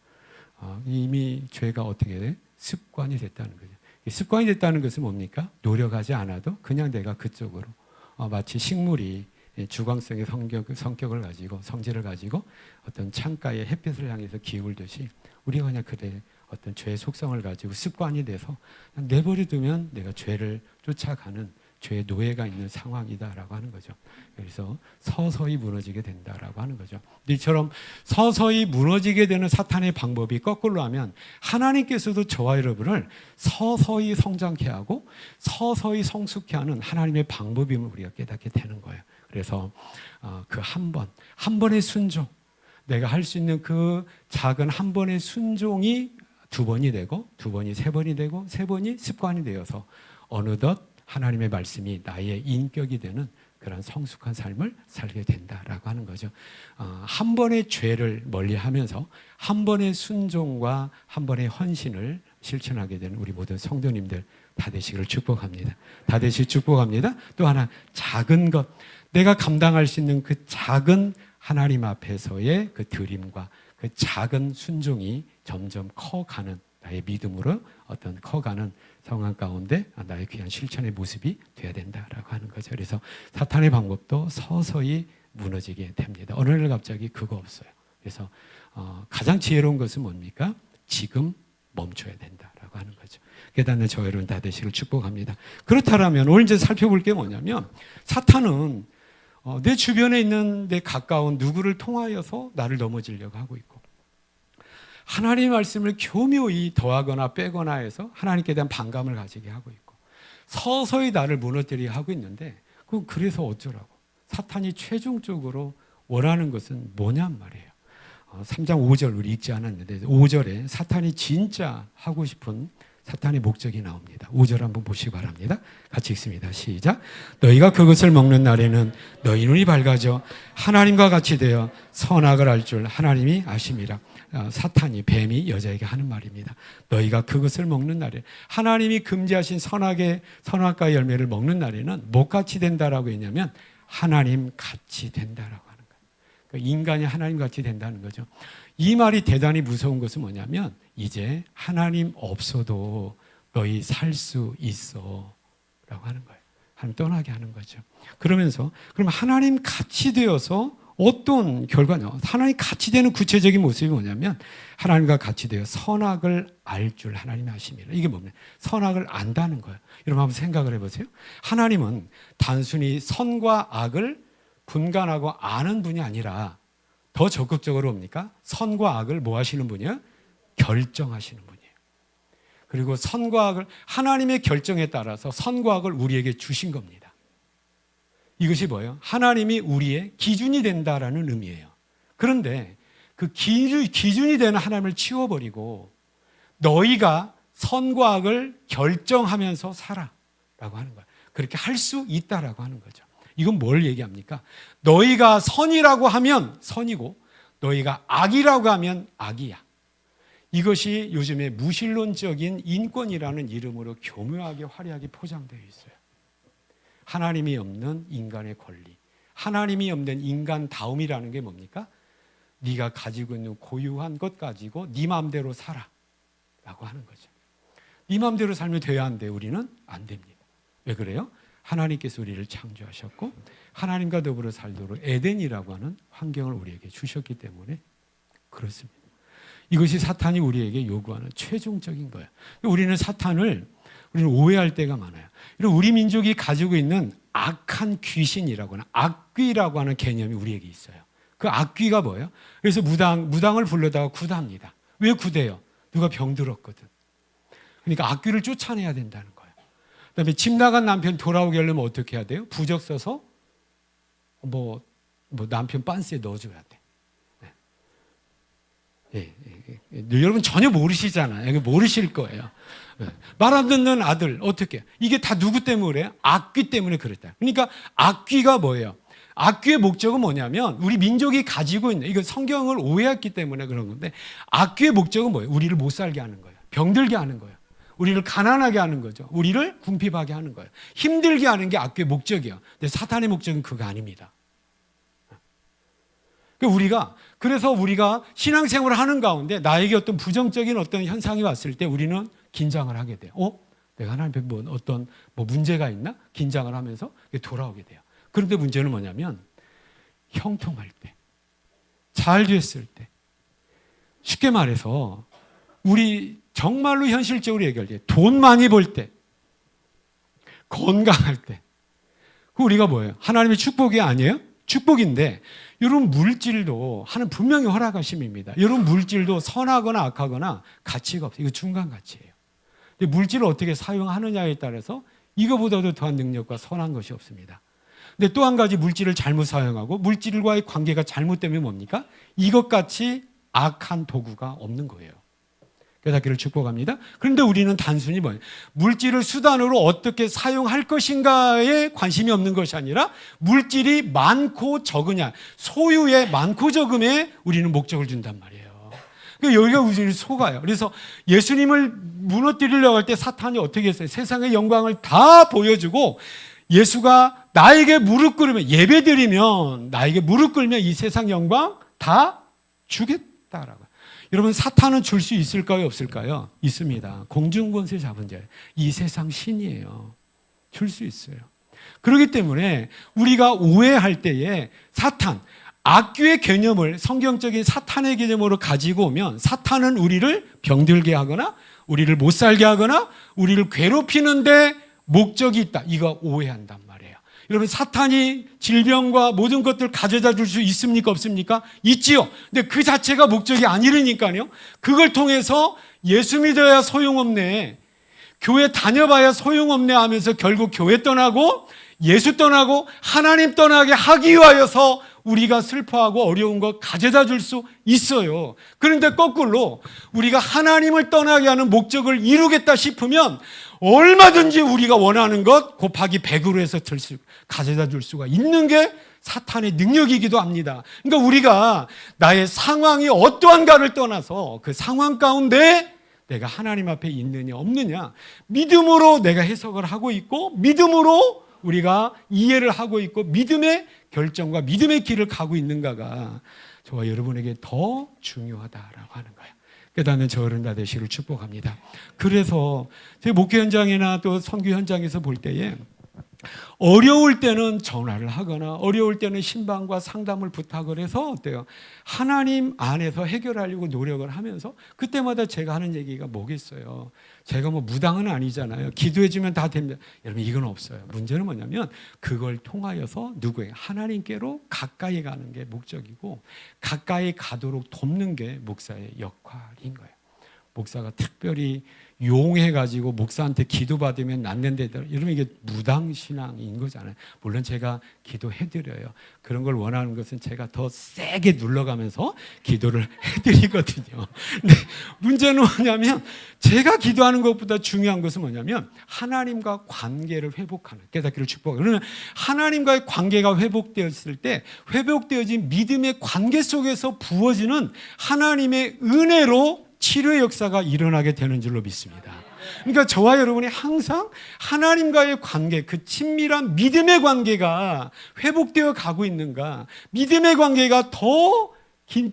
이미 죄가 어떻게 돼? 습관이 됐다는 거죠. 습관이 됐다는 것은 뭡니까? 노력하지 않아도 그냥 내가 그쪽으로 마치 식물이 주광성의 성격을 가지고 성질을 가지고 어떤 창가에 햇빛을 향해서 기울듯이 우리가 그냥 그래 어떤 죄의 속성을 가지고 습관이 돼서 내버려 두면 내가 죄를 쫓아가는 죄의 노예가 있는 상황이다라고 하는 거죠. 그래서 서서히 무너지게 된다라고 하는 거죠. 이처럼 서서히 무너지게 되는 사탄의 방법이 거꾸로 하면 하나님께서도 저와 여러분을 서서히 성장케 하고 서서히 성숙케 하는 하나님의 방법임을 우리가 깨닫게 되는 거예요. 그래서 그 한 번의 순종, 내가 할 수 있는 그 작은 한 번의 순종이 두 번이 되고 두 번이 세 번이 되고 세 번이 습관이 되어서 어느덧 하나님의 말씀이 나의 인격이 되는 그런 성숙한 삶을 살게 된다라고 하는 거죠. 한 번의 죄를 멀리하면서 한 번의 순종과 한 번의 헌신을 실천하게 되는 우리 모든 성도님들 다 되시기를 축복합니다. 다 되시 축복합니다. 또 하나 작은 것, 내가 감당할 수 있는 그 작은 하나님 앞에서의 그 드림과 그 작은 순종이 점점 커가는 나의 믿음으로 어떤 커가는 상황 가운데 나의 귀한 실천의 모습이 돼야 된다라고 하는 거죠. 그래서 사탄의 방법도 서서히 무너지게 됩니다. 어느 날 갑자기 그거 없어요. 그래서 가장 지혜로운 것은 뭡니까? 지금 멈춰야 된다라고 하는 거죠. 깨닫는 저 여러분 다 되시길 축복합니다. 그렇다면 오늘 이제 살펴볼 게 뭐냐면 사탄은 내 주변에 있는 내 가까운 누구를 통하여서 나를 넘어지려고 하고 있고 하나님의 말씀을 교묘히 더하거나 빼거나 해서 하나님께 대한 반감을 가지게 하고 있고 서서히 나를 무너뜨리게 하고 있는데 그래서 어쩌라고? 사탄이 최종적으로 원하는 것은 뭐냔 말이에요. 3장 5절 우리 읽지 않았는데 5절에 사탄이 진짜 하고 싶은 사탄의 목적이 나옵니다. 5절 한번 보시기 바랍니다. 같이 읽습니다. 시작. 너희가 그것을 먹는 날에는 너희 눈이 밝아져 하나님과 같이 되어 선악을 알 줄 하나님이 아심이라. 사탄이 뱀이 여자에게 하는 말입니다. 너희가 그것을 먹는 날에 하나님이 금지하신 선악과의 열매를 먹는 날에는 뭐같이 된다라고 했냐면 하나님 같이 된다라고 하는 거예요. 그러니까 인간이 하나님 같이 된다는 거죠. 이 말이 대단히 무서운 것은 뭐냐면 이제 하나님 없어도 너희 살 수 있어 라고 하는 거예요. 하나님 떠나게 하는 거죠. 그러면서 그럼 하나님 같이 되어서 어떤 결과냐? 하나님 같이 되는 구체적인 모습이 뭐냐면 하나님과 같이 되어 선악을 알 줄 하나님이 아심이라. 이게 뭡니까? 선악을 안다는 거예요. 여러분 한번 생각을 해보세요. 하나님은 단순히 선과 악을 분간하고 아는 분이 아니라 더 적극적으로 뭡니까? 선과 악을 뭐 하시는 분이에요? 결정하시는 분이에요. 그리고 선과 악을 하나님의 결정에 따라서 선과 악을 우리에게 주신 겁니다. 이것이 뭐예요? 하나님이 우리의 기준이 된다라는 의미예요. 그런데 그 기준이 되는 하나님을 치워버리고 너희가 선과 악을 결정하면서 살아라고 하는 거예요. 그렇게 할 수 있다라고 하는 거죠. 이건 뭘 얘기합니까? 너희가 선이라고 하면 선이고 너희가 악이라고 하면 악이야. 이것이 요즘에 무신론적인 인권이라는 이름으로 교묘하게 화려하게 포장되어 있어요. 하나님이 없는 인간의 권리, 하나님이 없는 인간다움이라는 게 뭡니까? 네가 가지고 있는 고유한 것 가지고 네 마음대로 살아 라고 하는 거죠. 네 마음대로 살면 돼야 하는데 우리는 안 됩니다. 왜 그래요? 하나님께서 우리를 창조하셨고 하나님과 더불어 살도록 에덴이라고 하는 환경을 우리에게 주셨기 때문에 그렇습니다. 이것이 사탄이 우리에게 요구하는 최종적인 거예요. 우리는 사탄을 오해할 때가 많아요. 우리 민족이 가지고 있는 악한 귀신이라고 하는 악귀라고 하는 개념이 우리에게 있어요. 그 악귀가 뭐예요? 그래서 무당을 불러다가 구답니다. 왜 구대요? 누가 병들었거든. 그러니까 악귀를 쫓아내야 된다는 거예요. 그다음에 집 나간 남편 돌아오게 하려면 어떻게 해야 돼요? 부적 써서 뭐 남편 빤스에 넣어줘야 돼. 여러분 전혀 모르시잖아요. 모르실 거예요. 말 안 듣는 아들 어떻게? 이게 다 누구 때문에? 악귀 때문에 그랬다. 그러니까 악귀가 뭐예요? 악귀의 목적은 뭐냐면 우리 민족이 가지고 있는 이거 성경을 오해했기 때문에 그런 건데 악귀의 목적은 뭐예요? 우리를 못 살게 하는 거예요. 병들게 하는 거예요. 우리를 가난하게 하는 거죠. 우리를 궁핍하게 하는 거예요. 힘들게 하는 게 악귀의 목적이에요. 근데 사탄의 목적은 그거 아닙니다. 그래서 우리가 신앙생활을 하는 가운데 나에게 어떤 부정적인 어떤 현상이 왔을 때 우리는 긴장을 하게 돼요. 내가 하나님 앞에 어떤 문제가 있나? 긴장을 하면서 돌아오게 돼요. 그런데 문제는 뭐냐면 형통할 때, 잘 됐을 때, 쉽게 말해서 우리 정말로 현실적으로 얘기할 때, 돈 많이 벌 때, 건강할 때, 우리가 뭐예요? 하나님의 축복이 아니에요? 축복인데 이런 물질도 하나님 분명히 허락하심입니다. 이런 물질도 선하거나 악하거나 가치가 없어요. 이거 중간 가치예요. 근데 물질을 어떻게 사용하느냐에 따라서 이거보다도 더한 능력과 선한 것이 없습니다. 근데 또 한 가지 물질을 잘못 사용하고 물질과의 관계가 잘못되면 뭡니까? 이것같이 악한 도구가 없는 거예요. 깨닫기를 축복합니다. 그런데 우리는 단순히 물질을 수단으로 어떻게 사용할 것인가에 관심이 없는 것이 아니라 물질이 많고 적으냐, 소유에 많고 적음에 우리는 목적을 준단 말이에요. 그러니까 여기가 우리를 속아요. 그래서 예수님을 무너뜨리려고 할 때 사탄이 어떻게 했어요? 세상의 영광을 다 보여주고 예수가 나에게 무릎 꿇으면, 예배드리면, 나에게 무릎 꿇으면 이 세상 영광 다 주겠다라고. 여러분, 사탄은 줄 수 있을까요? 없을까요? 있습니다. 공중권세 잡은 자, 이 세상 신이에요. 줄 수 있어요. 그렇기 때문에 우리가 오해할 때에 사탄, 악귀의 개념을 성경적인 사탄의 개념으로 가지고 오면 사탄은 우리를 병들게 하거나 우리를 못 살게 하거나 우리를 괴롭히는데 목적이 있다. 이거 오해한단 말이에요. 여러분, 사탄이 질병과 모든 것들을 가져다 줄 수 있습니까? 없습니까? 있지요. 근데 그 자체가 목적이 아니라니까요. 그걸 통해서 예수 믿어야 소용없네, 교회 다녀봐야 소용없네 하면서 결국 교회 떠나고 예수 떠나고 하나님 떠나게 하기 위하여서 우리가 슬퍼하고 어려운 거 가져다 줄 수 있어요. 그런데 거꾸로 우리가 하나님을 떠나게 하는 목적을 이루겠다 싶으면 얼마든지 우리가 원하는 것 곱하기 100으로 해서 가져다 줄 수가 있는 게 사탄의 능력이기도 합니다. 그러니까 우리가 나의 상황이 어떠한가를 떠나서 그 상황 가운데 내가 하나님 앞에 있느냐 없느냐, 믿음으로 내가 해석을 하고 있고 믿음으로 우리가 이해를 하고 있고 믿음의 결정과 믿음의 길을 가고 있는가가 저와 여러분에게 더 중요하다라고 하는 거예요. 깨닫는 저 어른 다 되시기를 축복합니다. 그래서 제 목회 현장이나 또 선교 현장에서 볼 때에 어려울 때는 전화를 하거나 어려울 때는 신방과 상담을 부탁을 해서 어때요? 하나님 안에서 해결하려고 노력을 하면서 그때마다 제가 하는 얘기가 뭐겠어요? 제가 뭐 무당은 아니잖아요. 기도해주면 다 됩니다. 여러분, 이건 없어요. 문제는 뭐냐면 그걸 통하여서 누구에게? 하나님께로 가까이 가는 게 목적이고 가까이 가도록 돕는 게 목사의 역할인 거예요. 목사가 특별히 용해가지고 목사한테 기도받으면 낫는데, 여러분 이게 무당신앙인 거잖아요. 물론 제가 기도해드려요. 그런 걸 원하는 것은 제가 더 세게 눌러가면서 기도를 해드리거든요. 근데 문제는 뭐냐면 제가 기도하는 것보다 중요한 것은 뭐냐면 하나님과 관계를 회복하는, 깨닫기를 축복하는. 그러면 하나님과의 관계가 회복되었을 때 회복되어진 믿음의 관계 속에서 부어지는 하나님의 은혜로 치료의 역사가 일어나게 되는 줄로 믿습니다. 그러니까 저와 여러분이 항상 하나님과의 관계, 그 친밀한 믿음의 관계가 회복되어 가고 있는가, 믿음의 관계가 더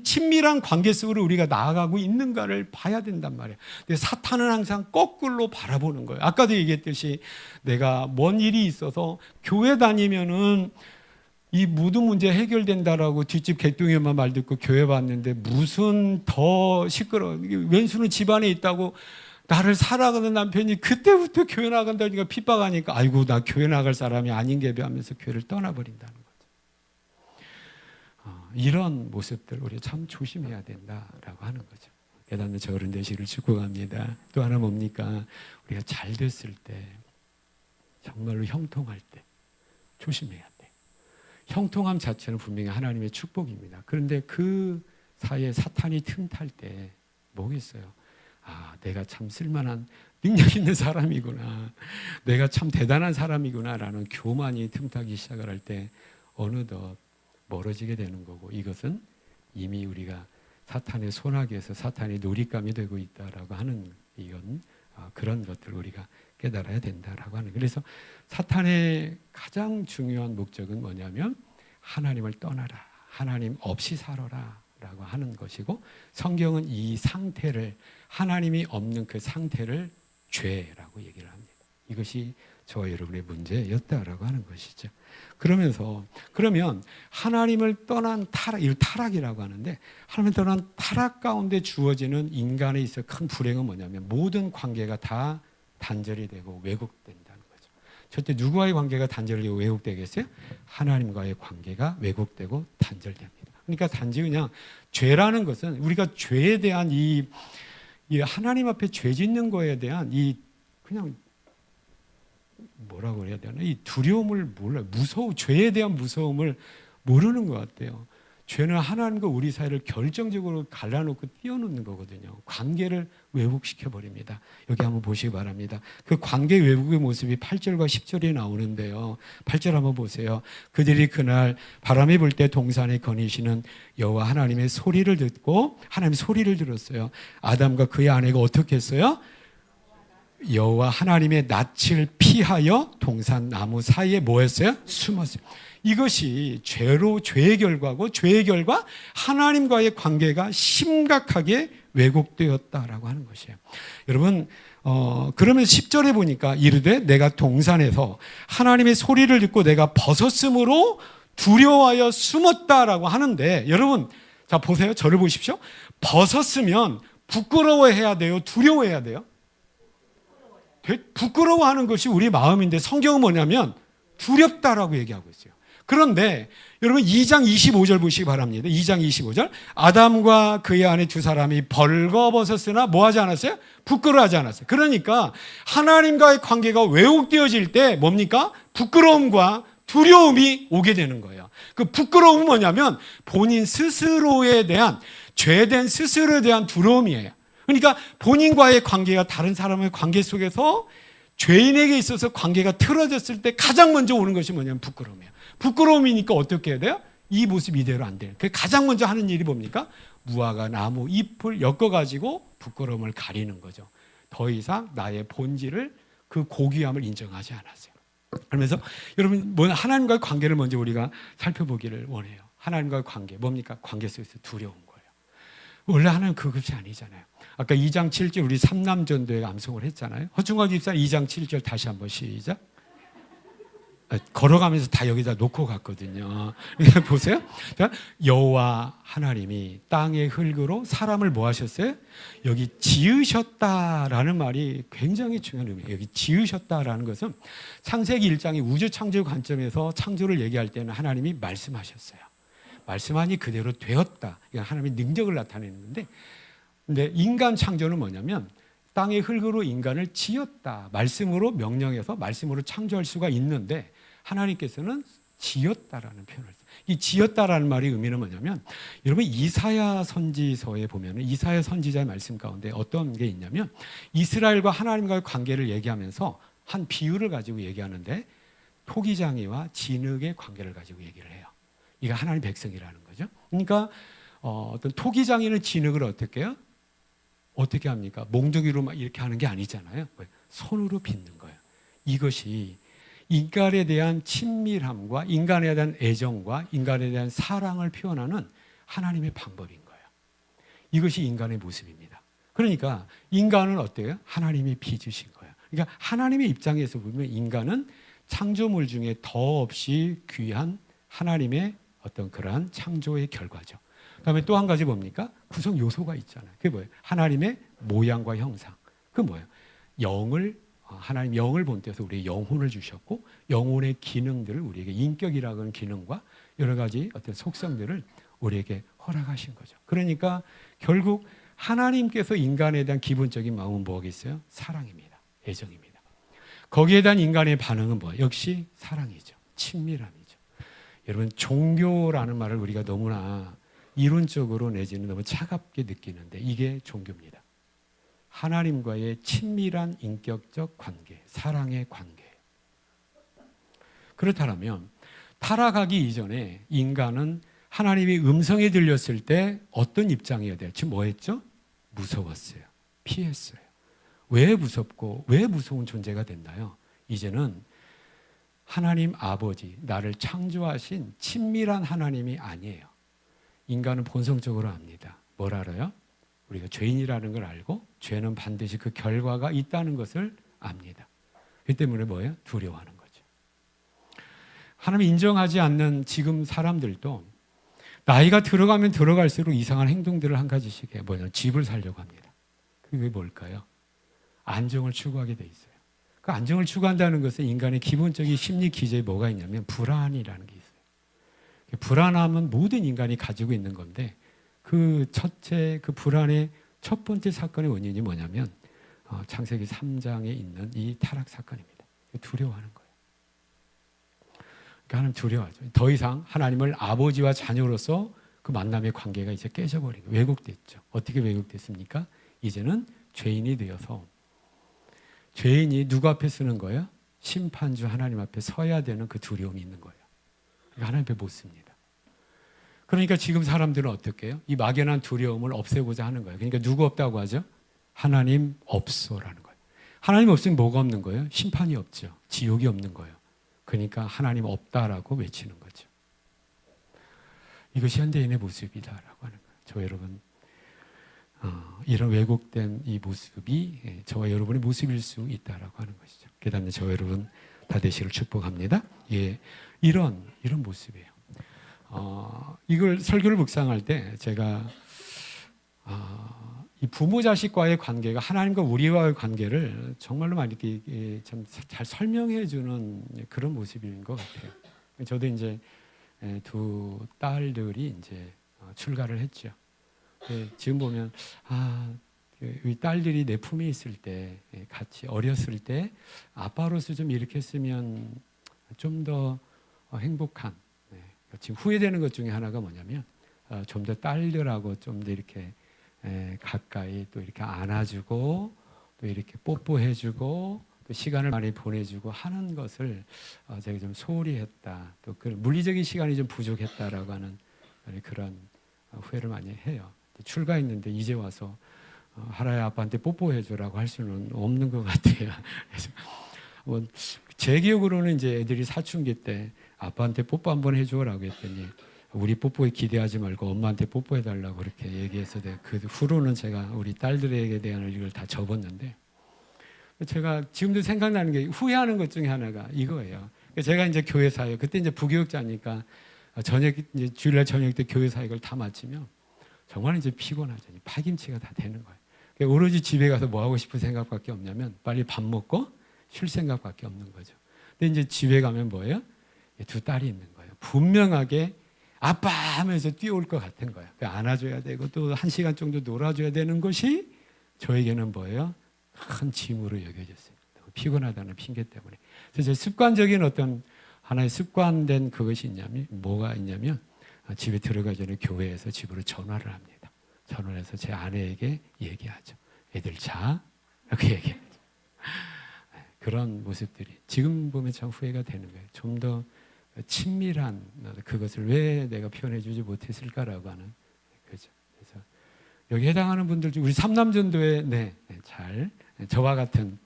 친밀한 관계 속으로 우리가 나아가고 있는가를 봐야 된단 말이에요. 근데 사탄은 항상 거꾸로 바라보는 거예요. 아까도 얘기했듯이 내가 뭔 일이 있어서 교회 다니면은 이 모든 문제 해결된다라고 뒷집 개똥이 엄마 말 듣고 교회 왔는데 무슨 더 시끄러워. 왼수는 집안에 있다고 나를 사랑하는 남편이 그때부터 교회 나간다니까 핍박하니까 아이고 나 교회 나갈 사람이 아닌 게 하면서 교회를 떠나버린다는 거죠. 이런 모습들 우리 참 조심해야 된다라고 하는 거죠. 깨닫는 저 어른 되시기를 축복합니다. 또 하나 뭡니까? 우리가 잘 됐을 때, 정말로 형통할 때 조심해야 돼. 형통함 자체는 분명히 하나님의 축복입니다. 그런데 그 사이에 사탄이 틈탈 때 뭐겠어요? 아, 내가 참 쓸만한 능력 있는 사람이구나, 내가 참 대단한 사람이구나 라는 교만이 틈타기 시작을 할 때 어느덧 멀어지게 되는 거고, 이것은 이미 우리가 사탄의 손아귀에서 사탄의 놀잇감이 되고 있다라고 하는, 이건 그런 것들을 우리가 깨달아야 된다라고 하는. 그래서 사탄의 가장 중요한 목적은 뭐냐면 하나님을 떠나라, 하나님 없이 살아라 라고 하는 것이고, 성경은 이 상태를, 하나님이 없는 그 상태를 죄라고 얘기를 합니다. 이것이 저와 여러분의 문제였다라고 하는 것이죠. 그러면 하나님을 떠난 타락, 이걸 타락이라고 하는데, 하나님을 떠난 타락 가운데 주어지는 인간에 있어 큰 불행은 뭐냐면 모든 관계가 다 단절이 되고 왜곡된다는 거죠. 절대 누구와의 관계가 단절되고 왜곡되겠어요? 하나님과의 관계가 왜곡되고 단절됩니다. 그러니까 단지 그냥 죄라는 것은 우리가 죄에 대한 이 하나님 앞에 죄 짓는 거에 대한 이 그냥 뭐라고 해야 되나, 이 두려움을 몰라요. 죄에 대한 무서움을 모르는 것 같아요. 죄는 하나님과 우리 사이를 결정적으로 갈라놓고 띄워놓는 거거든요. 관계를 왜곡시켜 버립니다. 여기 한번 보시기 바랍니다. 그 관계 왜곡의 모습이 8절과 10절에 나오는데요. 8절 한번 보세요. 그들이 그날 바람이 불 때 동산에 거니시는 여호와 하나님의 소리를 듣고, 하나님의 소리를 들었어요. 아담과 그의 아내가 어떻게 했어요? 여호와 하나님의 낯을 피하여 동산 나무 사이에 뭐 했어요? 숨었어요. 이것이 죄의 결과고, 죄의 결과 하나님과의 관계가 심각하게 왜곡되었다라고 하는 것이에요. 여러분, 그러면 10절에 보니까 이르되 내가 동산에서 하나님의 소리를 듣고 내가 벗었으므로 두려워하여 숨었다라고 하는데, 여러분, 자 보세요. 저를 보십시오. 벗었으면 부끄러워해야 돼요? 두려워해야 돼요? 부끄러워하는 것이 우리 마음인데 성경은 뭐냐면 두렵다라고 얘기하고 있어요. 그런데 여러분 2장 25절 보시기 바랍니다. 2장 25절. 아담과 그의 아내 두 사람이 벌거벗었으나 뭐 하지 않았어요? 부끄러워하지 않았어요. 그러니까 하나님과의 관계가 왜곡되어질 때 뭡니까? 부끄러움과 두려움이 오게 되는 거예요. 그 부끄러움은 뭐냐면 본인 스스로에 대한, 죄된 스스로에 대한 두려움이에요. 그러니까 본인과의 관계가 다른 사람의 관계 속에서 죄인에게 있어서 관계가 틀어졌을 때 가장 먼저 오는 것이 뭐냐면 부끄러움이에요. 부끄러움이니까 어떻게 해야 돼요? 이 모습 이대로 안 돼요. 가장 먼저 하는 일이 뭡니까? 무화과 나무 잎을 엮어가지고 부끄러움을 가리는 거죠. 더 이상 나의 본질을, 그 고귀함을 인정하지 않았어요. 그러면서 여러분, 하나님과의 관계를 먼저 우리가 살펴보기를 원해요. 하나님과의 관계, 뭡니까? 관계 속에서 두려운 거예요. 원래 하나님 그것이 아니잖아요. 아까 2장 7절 우리 삼남전도에 암송을 했잖아요. 허충과 집사 2장 7절 다시 한번 시작. 걸어가면서 다 여기다 놓고 갔거든요. 보세요. 여호와 하나님이 땅의 흙으로 사람을 뭐 하셨어요? 여기 지으셨다라는 말이 굉장히 중요한 의미예요. 여기 지으셨다라는 것은 창세기 1장의 우주 창조 관점에서 창조를 얘기할 때는 하나님이 말씀하셨어요. 말씀하니 그대로 되었다. 이건 하나님의 능력을 나타내는 건데, 근데 인간 창조는 뭐냐면 땅의 흙으로 인간을 지었다. 말씀으로 명령해서 말씀으로 창조할 수가 있는데 하나님께서는 지었다라는 표현을 써요. 이 지었다라는 말의 의미는 뭐냐면, 여러분 이사야 선지서에 보면 이사야 선지자의 말씀 가운데 어떤 게 있냐면 이스라엘과 하나님과의 관계를 얘기하면서 한 비유를 가지고 얘기하는데 토기장이와 진흙의 관계를 가지고 얘기를 해요. 이게 하나님 백성이라는 거죠. 그러니까 어떤 토기장이는 진흙을 어떻게 해요? 어떻게 합니까? 몽둥이로 막 이렇게 하는 게 아니잖아요. 손으로 빚는 거예요. 이것이 인간에 대한 친밀함과 인간에 대한 애정과 인간에 대한 사랑을 표현하는 하나님의 방법인 거예요. 이것이 인간의 모습입니다. 그러니까 인간은 어때요? 하나님이 빚으신 거예요. 그러니까 하나님의 입장에서 보면 인간은 창조물 중에 더없이 귀한 하나님의 어떤 그러한 창조의 결과죠. 그다음에 또 한 가지 뭡니까? 구성 요소가 있잖아요. 그게 뭐예요? 하나님의 모양과 형상. 그 뭐예요? 하나님 영을 본때에서 우리의 영혼을 주셨고, 영혼의 기능들을 우리에게, 인격이라고 하는 기능과 여러 가지 어떤 속성들을 우리에게 허락하신 거죠. 그러니까 결국 하나님께서 인간에 대한 기본적인 마음은 뭐겠어요? 사랑입니다. 애정입니다. 거기에 대한 인간의 반응은 뭐예요? 역시 사랑이죠. 친밀함이죠. 여러분, 종교라는 말을 우리가 너무나 이론적으로 내지는 너무 차갑게 느끼는데 이게 종교입니다. 하나님과의 친밀한 인격적 관계, 사랑의 관계. 그렇다면 타락하기 이전에 인간은 하나님의 음성이 들렸을 때 어떤 입장이어야 될지 뭐 했죠? 무서웠어요. 피했어요. 왜 무섭고 왜 무서운 존재가 됐나요? 이제는 하나님 아버지, 나를 창조하신 친밀한 하나님이 아니에요. 인간은 본성적으로 압니다. 뭘 알아요? 우리가 죄인이라는 걸 알고 죄는 반드시 그 결과가 있다는 것을 압니다. 그 때문에 뭐예요? 두려워하는 거죠. 하나님 인정하지 않는 지금 사람들도 나이가 들어가면 들어갈수록 이상한 행동들을 한 가지씩 해요. 뭐냐면 집을 사려고 합니다. 그게 뭘까요? 안정을 추구하게 돼 있어요. 그 안정을 추구한다는 것은 인간의 기본적인 심리 기제에 뭐가 있냐면 불안이라는 게 있어요. 불안함은 모든 인간이 가지고 있는 건데 그 불안의 첫 번째 사건의 원인이 뭐냐면 창세기 3장에 있는 이 타락 사건입니다. 두려워하는 거예요. 그러니까 하나님 두려워하죠. 더 이상 하나님을 아버지와 자녀로서 그 만남의 관계가 이제 깨져버린 거예요. 왜곡됐죠. 어떻게 왜곡됐습니까? 이제는 죄인이 되어서 죄인이 누구 앞에 쓰는 거예요? 심판주 하나님 앞에 서야 되는 그 두려움이 있는 거예요. 그러니까 하나님 앞에 못 씁니다. 그러니까 지금 사람들은 어떻게 해요? 이 막연한 두려움을 없애고자 하는 거예요. 그러니까 누구 없다고 하죠? 하나님 없소라는 거예요. 하나님 없으면 뭐가 없는 거예요? 심판이 없죠. 지옥이 없는 거예요. 그러니까 하나님 없다라고 외치는 거죠. 이것이 현대인의 모습이다라고 하는 거예요. 저 여러분, 이런 왜곡된 이 모습이 저와 여러분의 모습일 수 있다라고 하는 것이죠. 그 다음에 저 여러분 다 되시기를 축복합니다. 예, 이런 모습이에요. 이걸 설교를 묵상할 때 제가 이 부모 자식과의 관계가 하나님과 우리와의 관계를 정말로 많이 이렇게 참 잘 설명해 주는 그런 모습인 것 같아요. 저도 이제 두 딸들이 이제 출가를 했죠. 지금 보면 이 딸들이 내 품에 있을 때 같이 어렸을 때 아빠로서 좀 이렇게 했으면 좀 더 행복한, 지금 후회되는 것 중에 하나가 뭐냐면 좀 더 딸들하고 좀 더 이렇게 가까이 또 이렇게 안아주고 또 이렇게 뽀뽀해주고 또 시간을 많이 보내주고 하는 것을 제가 좀 소홀히 했다. 또 그 물리적인 시간이 좀 부족했다라고 하는 그런 후회를 많이 해요. 출가했는데 이제 와서 하라야 아빠한테 뽀뽀해주라고 할 수는 없는 것 같아요. 그래서 제 기억으로는 이제 애들이 사춘기 때 아빠한테 뽀뽀 한번 해줘라고 했더니 우리 뽀뽀에 기대하지 말고 엄마한테 뽀뽀해달라고 그렇게 얘기해서 그 후로는 제가 우리 딸들에게 대한 이걸 다 접었는데 제가 지금도 생각나는 게 후회하는 것 중에 하나가 이거예요. 제가 이제 교회 사역 그때 이제 부교육자니까 이제 주일날 저녁 때 교회 사역을 다 마치면 정말 이제 피곤하죠. 파김치가 다 되는 거예요. 오로지 집에 가서 뭐 하고 싶은 생각밖에 없냐면 빨리 밥 먹고 쉴 생각밖에 없는 거죠. 근데 이제 집에 가면 뭐예요? 두 딸이 있는 거예요. 분명하게 아빠 하면서 뛰어올 것 같은 거예요. 안아줘야 되고 또 1시간 정도 놀아줘야 되는 것이 저에게는 뭐예요? 큰 짐으로 여겨졌어요. 피곤하다는 핑계 때문에. 그래서 습관적인 어떤 하나의 습관된 그것이 뭐가 있냐면 집에 들어가기 전에 교회에서 집으로 전화를 합니다. 전화를 해서 제 아내에게 얘기하죠. 애들 자? 이렇게 얘기하죠. 그런 모습들이 지금 보면 참 후회가 되는 거예요. 좀 더 친밀한 그것을 왜 내가 표현해 주지 못했을까라고 하는 거죠. 그래서 여기 해당하는 분들 중 우리 삼남전도에 잘 저와 같은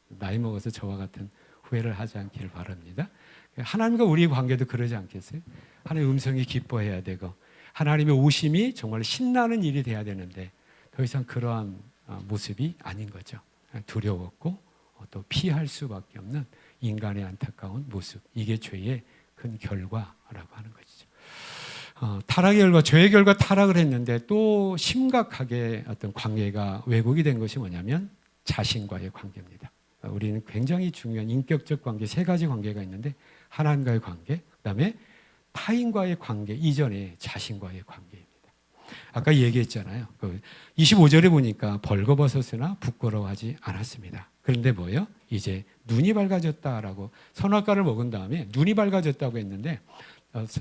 나이 먹어서 저와 같은 후회를 하지 않기를 바랍니다. 하나님과 우리의 관계도 그러지 않겠어요? 하나님의 음성이 기뻐해야 되고 하나님의 오심이 정말 신나는 일이 돼야 되는데 더 이상 그러한 모습이 아닌 거죠. 두려웠고 또 피할 수밖에 없는 인간의 안타까운 모습. 이게 죄의 큰 결과라고 하는 것이죠. 타락의 결과, 죄의 결과 타락을 했는데 또 심각하게 어떤 관계가 왜곡이 된 것이 뭐냐면 자신과의 관계입니다. 우리는 굉장히 중요한 인격적 관계, 3가지 관계가 있는데 하나님과의 관계, 그다음에 타인과의 관계 이전에 자신과의 관계입니다. 아까 얘기했잖아요. 25절에 보니까 벌거벗었으나 부끄러워하지 않았습니다. 그런데 뭐예요? 이제 눈이 밝아졌다라고 선악과를 먹은 다음에 눈이 밝아졌다고 했는데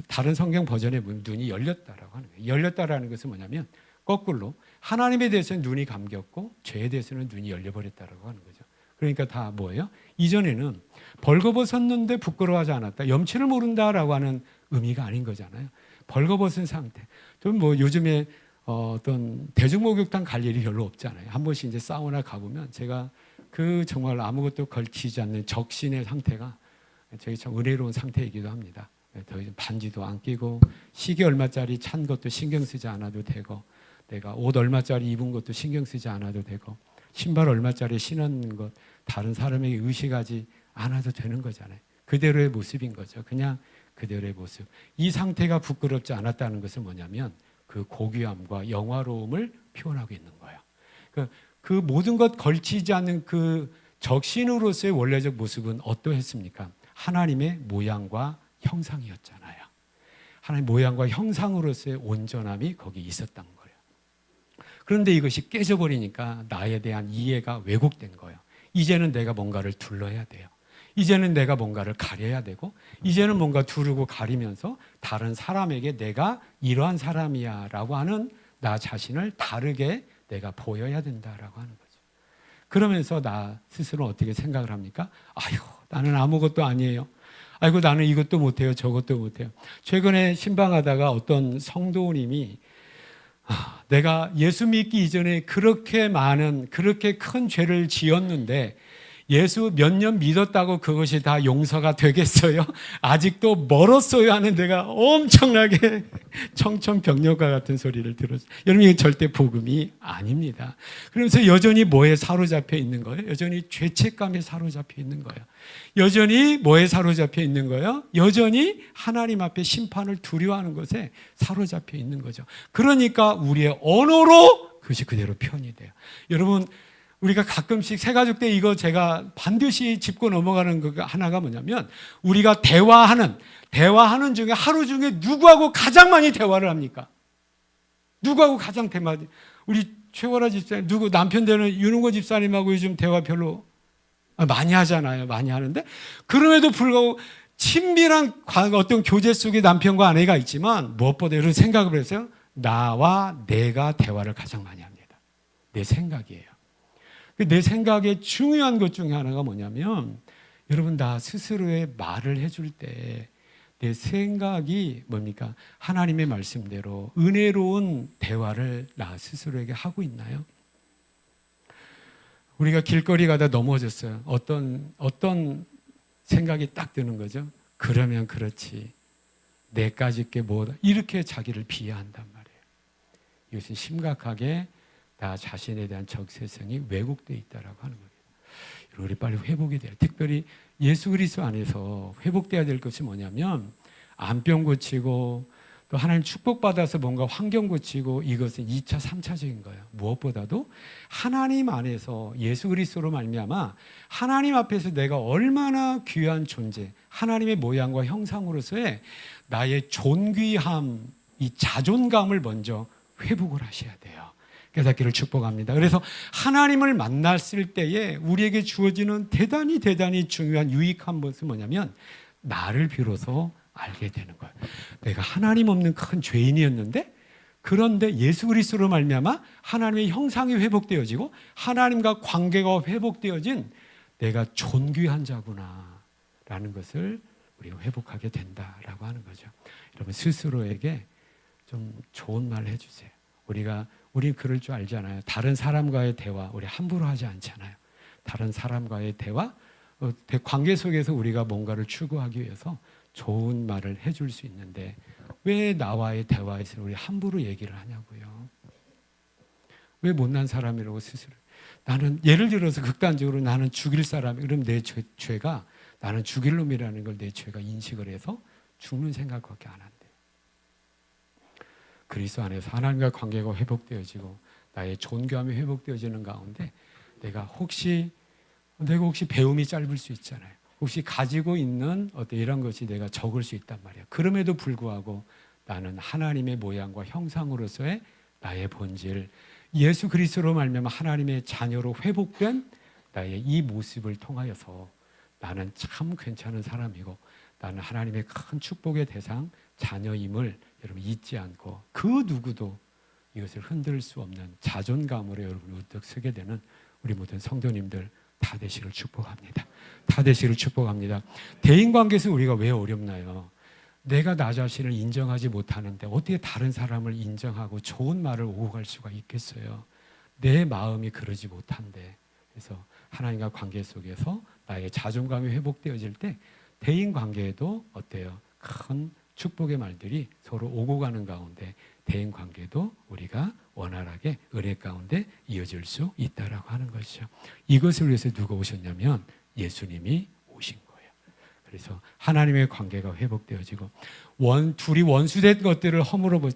다른 성경 버전에 보면 눈이 열렸다라고 하는 거예요. 열렸다라는 것은 뭐냐면 거꾸로 하나님에 대해서는 눈이 감겼고 죄에 대해서는 눈이 열려버렸다라고 하는 거죠. 그러니까 다 뭐예요? 이전에는 벌거벗었는데 부끄러워하지 않았다. 염치를 모른다라고 하는 의미가 아닌 거잖아요. 벌거벗은 상태. 좀 요즘에 어떤 대중목욕탕 갈 일이 별로 없잖아요. 한 번씩 이제 사우나 가보면 제가 그 정말 아무것도 걸치지 않는 적신의 상태가 되게 참 은혜로운 상태이기도 합니다. 더 이상 반지도 안 끼고 시계 얼마짜리 찬 것도 신경 쓰지 않아도 되고 내가 옷 얼마짜리 입은 것도 신경 쓰지 않아도 되고 신발 얼마짜리 신은 것 다른 사람에게 의식하지 않아도 되는 거잖아요. 그대로의 모습인 거죠. 그냥 그대로의 모습. 이 상태가 부끄럽지 않았다는 것은 뭐냐면 그 고귀함과 영화로움을 표현하고 있는 거예요. 그 모든 것 걸치지 않는 그 적신으로서의 원래적 모습은 어떠했습니까? 하나님의 모양과 형상이었잖아요. 하나님의 모양과 형상으로서의 온전함이 거기 있었던 거예요. 그런데 이것이 깨져버리니까 나에 대한 이해가 왜곡된 거예요. 이제는 내가 뭔가를 둘러야 돼요. 이제는 내가 뭔가를 가려야 되고 이제는 뭔가 두르고 가리면서 다른 사람에게 내가 이러한 사람이야 라고 하는 나 자신을 다르게 내가 보여야 된다라고 하는 거죠. 그러면서 나 스스로 어떻게 생각을 합니까? 아유, 나는 아무것도 아니에요. 아이고, 나는 이것도 못해요. 저것도 못해요. 최근에 신방하다가 어떤 성도님이 내가 예수 믿기 이전에 그렇게 많은, 그렇게 큰 죄를 지었는데 예수 몇 년 믿었다고 그것이 다 용서가 되겠어요? 아직도 멀었어요 하는 데가 엄청나게 청천벽력과 같은 소리를 들었어요. 여러분, 이게 절대 복음이 아닙니다. 그러면서 여전히 뭐에 사로잡혀 있는 거예요? 여전히 죄책감에 사로잡혀 있는 거예요. 여전히 뭐에 사로잡혀 있는 거예요? 여전히 하나님 앞에 심판을 두려워하는 것에 사로잡혀 있는 거죠. 그러니까 우리의 언어로 그것이 그대로 표현이 돼요. 여러분, 우리가 가끔씩 새가족 때 이거 제가 반드시 짚고 넘어가는 거 하나가 뭐냐면 우리가 대화하는 중에 하루 중에 누구하고 가장 많이 대화를 합니까? 누구하고 가장 대화를? 우리 최월아 집사님, 누구 남편 되는 윤은고 집사님하고 요즘 대화 별로 많이 하잖아요. 많이 하는데 그럼에도 불구하고 친밀한 어떤 교제 속에 남편과 아내가 있지만 무엇보다 이런 생각을 해서요. 나와 내가 대화를 가장 많이 합니다. 내 생각이에요. 내 생각의 중요한 것 중에 하나가 뭐냐면 여러분, 나 스스로의 말을 해줄 때 내 생각이 뭡니까? 하나님의 말씀대로 은혜로운 대화를 나 스스로에게 하고 있나요? 우리가 길거리 가다 넘어졌어요. 어떤 생각이 딱 드는 거죠? 그러면 그렇지. 내까짓 게 뭐다. 이렇게 자기를 비하한단 말이에요. 이것은 심각하게 나 자신에 대한 적세성이 왜곡되어 있다라고 하는 겁니다. 우리 빨리 회복이 돼요. 특별히 예수 그리스도 안에서 회복돼야 될 것이 뭐냐면 암병 고치고 또 하나님 축복받아서 뭔가 환경 고치고 이것은 2차, 3차적인 거예요. 무엇보다도 하나님 안에서 예수 그리스도로 말미암아 하나님 앞에서 내가 얼마나 귀한 존재, 하나님의 모양과 형상으로서의 나의 존귀함, 이 자존감을 먼저 회복을 하셔야 돼요. 깨닫기를 축복합니다. 그래서 하나님을 만났을 때에 우리에게 주어지는 대단히 중요한 유익한 것은 뭐냐면 나를 비로소 알게 되는 거예요. 내가 하나님 없는 큰 죄인이었는데 그런데 예수 그리스도로 말미암아 하나님의 형상이 회복되어지고 하나님과 관계가 회복되어진 내가 존귀한 자구나 라는 것을 우리가 회복하게 된다라고 하는 거죠. 여러분, 스스로에게 좀 좋은 말 해주세요. 우리 그럴 줄 알잖아요. 다른 사람과의 대화 우리 함부로 하지 않잖아요. 다른 사람과의 대화, 관계 속에서 우리가 뭔가를 추구하기 위해서 좋은 말을 해줄 수 있는데 왜 나와의 대화에서 우리 함부로 얘기를 하냐고요. 왜 못난 사람이라고 스스로. 나는 예를 들어서 극단적으로 나는 죽일 사람, 그럼 내 죄가 나는 죽일 놈이라는 걸 내 죄가 인식을 해서 죽는 생각밖에 안 한대. 그리스도 안에서 하나님과 관계가 회복되어지고 나의 존귀함이 회복되어지는 가운데 내가 혹시 배움이 짧을 수 있잖아요. 혹시 가지고 있는 어떤 이런 것이 내가 적을 수 있단 말이에요. 그럼에도 불구하고 나는 하나님의 모양과 형상으로서의 나의 본질, 예수 그리스도로 말미암아 하나님의 자녀로 회복된 나의 이 모습을 통하여서 나는 참 괜찮은 사람이고 나는 하나님의 큰 축복의 대상, 자녀임을 여러분 잊지 않고 그 누구도 이것을 흔들 수 없는 자존감으로 여러분 우뚝 서게 되는 우리 모든 성도님들 다 되시기를 축복합니다. 다 되시기를 축복합니다. 대인관계에서 우리가 왜 어렵나요? 내가 나 자신을 인정하지 못하는데 어떻게 다른 사람을 인정하고 좋은 말을 오고 갈 수가 있겠어요? 내 마음이 그러지 못한데. 그래서 하나님과 관계 속에서 나의 자존감이 회복되어질 때 대인관계에도 어때요? 큰 축복의 말들이 서로 오고 가는 가운데 대인관계도 우리가 원활하게 은혜 가운데 이어질 수 있다라고 하는 것이죠. 이것을 위해서 누가 오셨냐면 예수님이 오신 거예요. 그래서 하나님의 관계가 회복되어지고 둘이 원수된 것들을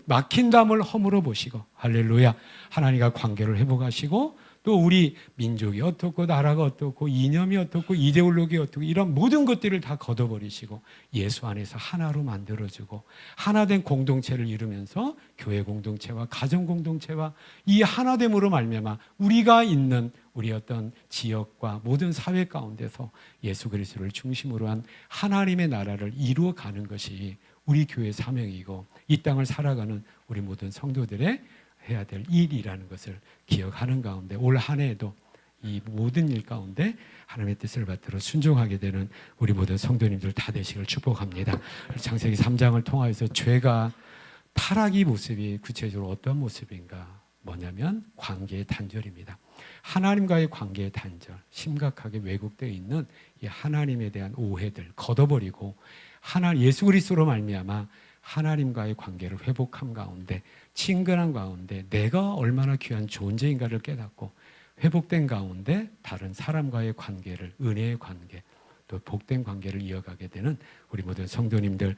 막힌 담을 허물어 보시고 할렐루야, 하나님과 관계를 회복하시고 또 우리 민족이 어떻고 나라가 어떻고 이념이 어떻고 이데올로기 어떻고 이런 모든 것들을 다 걷어버리시고 예수 안에서 하나로 만들어주고 하나된 공동체를 이루면서 교회 공동체와 가정 공동체와 이 하나됨으로 말미암아 우리가 있는 우리 어떤 지역과 모든 사회 가운데서 예수 그리스도를 중심으로 한 하나님의 나라를 이루어가는 것이 우리 교회의 사명이고 이 땅을 살아가는 우리 모든 성도들의 해야 될 일이라는 것을 기억하는 가운데 올 한 해에도 이 모든 일 가운데 하나님의 뜻을 받들어 순종하게 되는 우리 모든 성도님들 다 되시길 축복합니다. 창세기 3장을 통하여서 죄가 타락의 모습이 구체적으로 어떤 모습인가? 뭐냐면 관계의 단절입니다. 하나님과의 관계의 단절, 심각하게 왜곡되어 있는 이 하나님에 대한 오해들 걷어버리고 예수 그리스도로 말미암아 하나님과의 관계를 회복함 가운데 친근한 가운데 내가 얼마나 귀한 존재인가를 깨닫고 회복된 가운데 다른 사람과의 관계를 은혜의 관계 또 복된 관계를 이어가게 되는 우리 모든 성도님들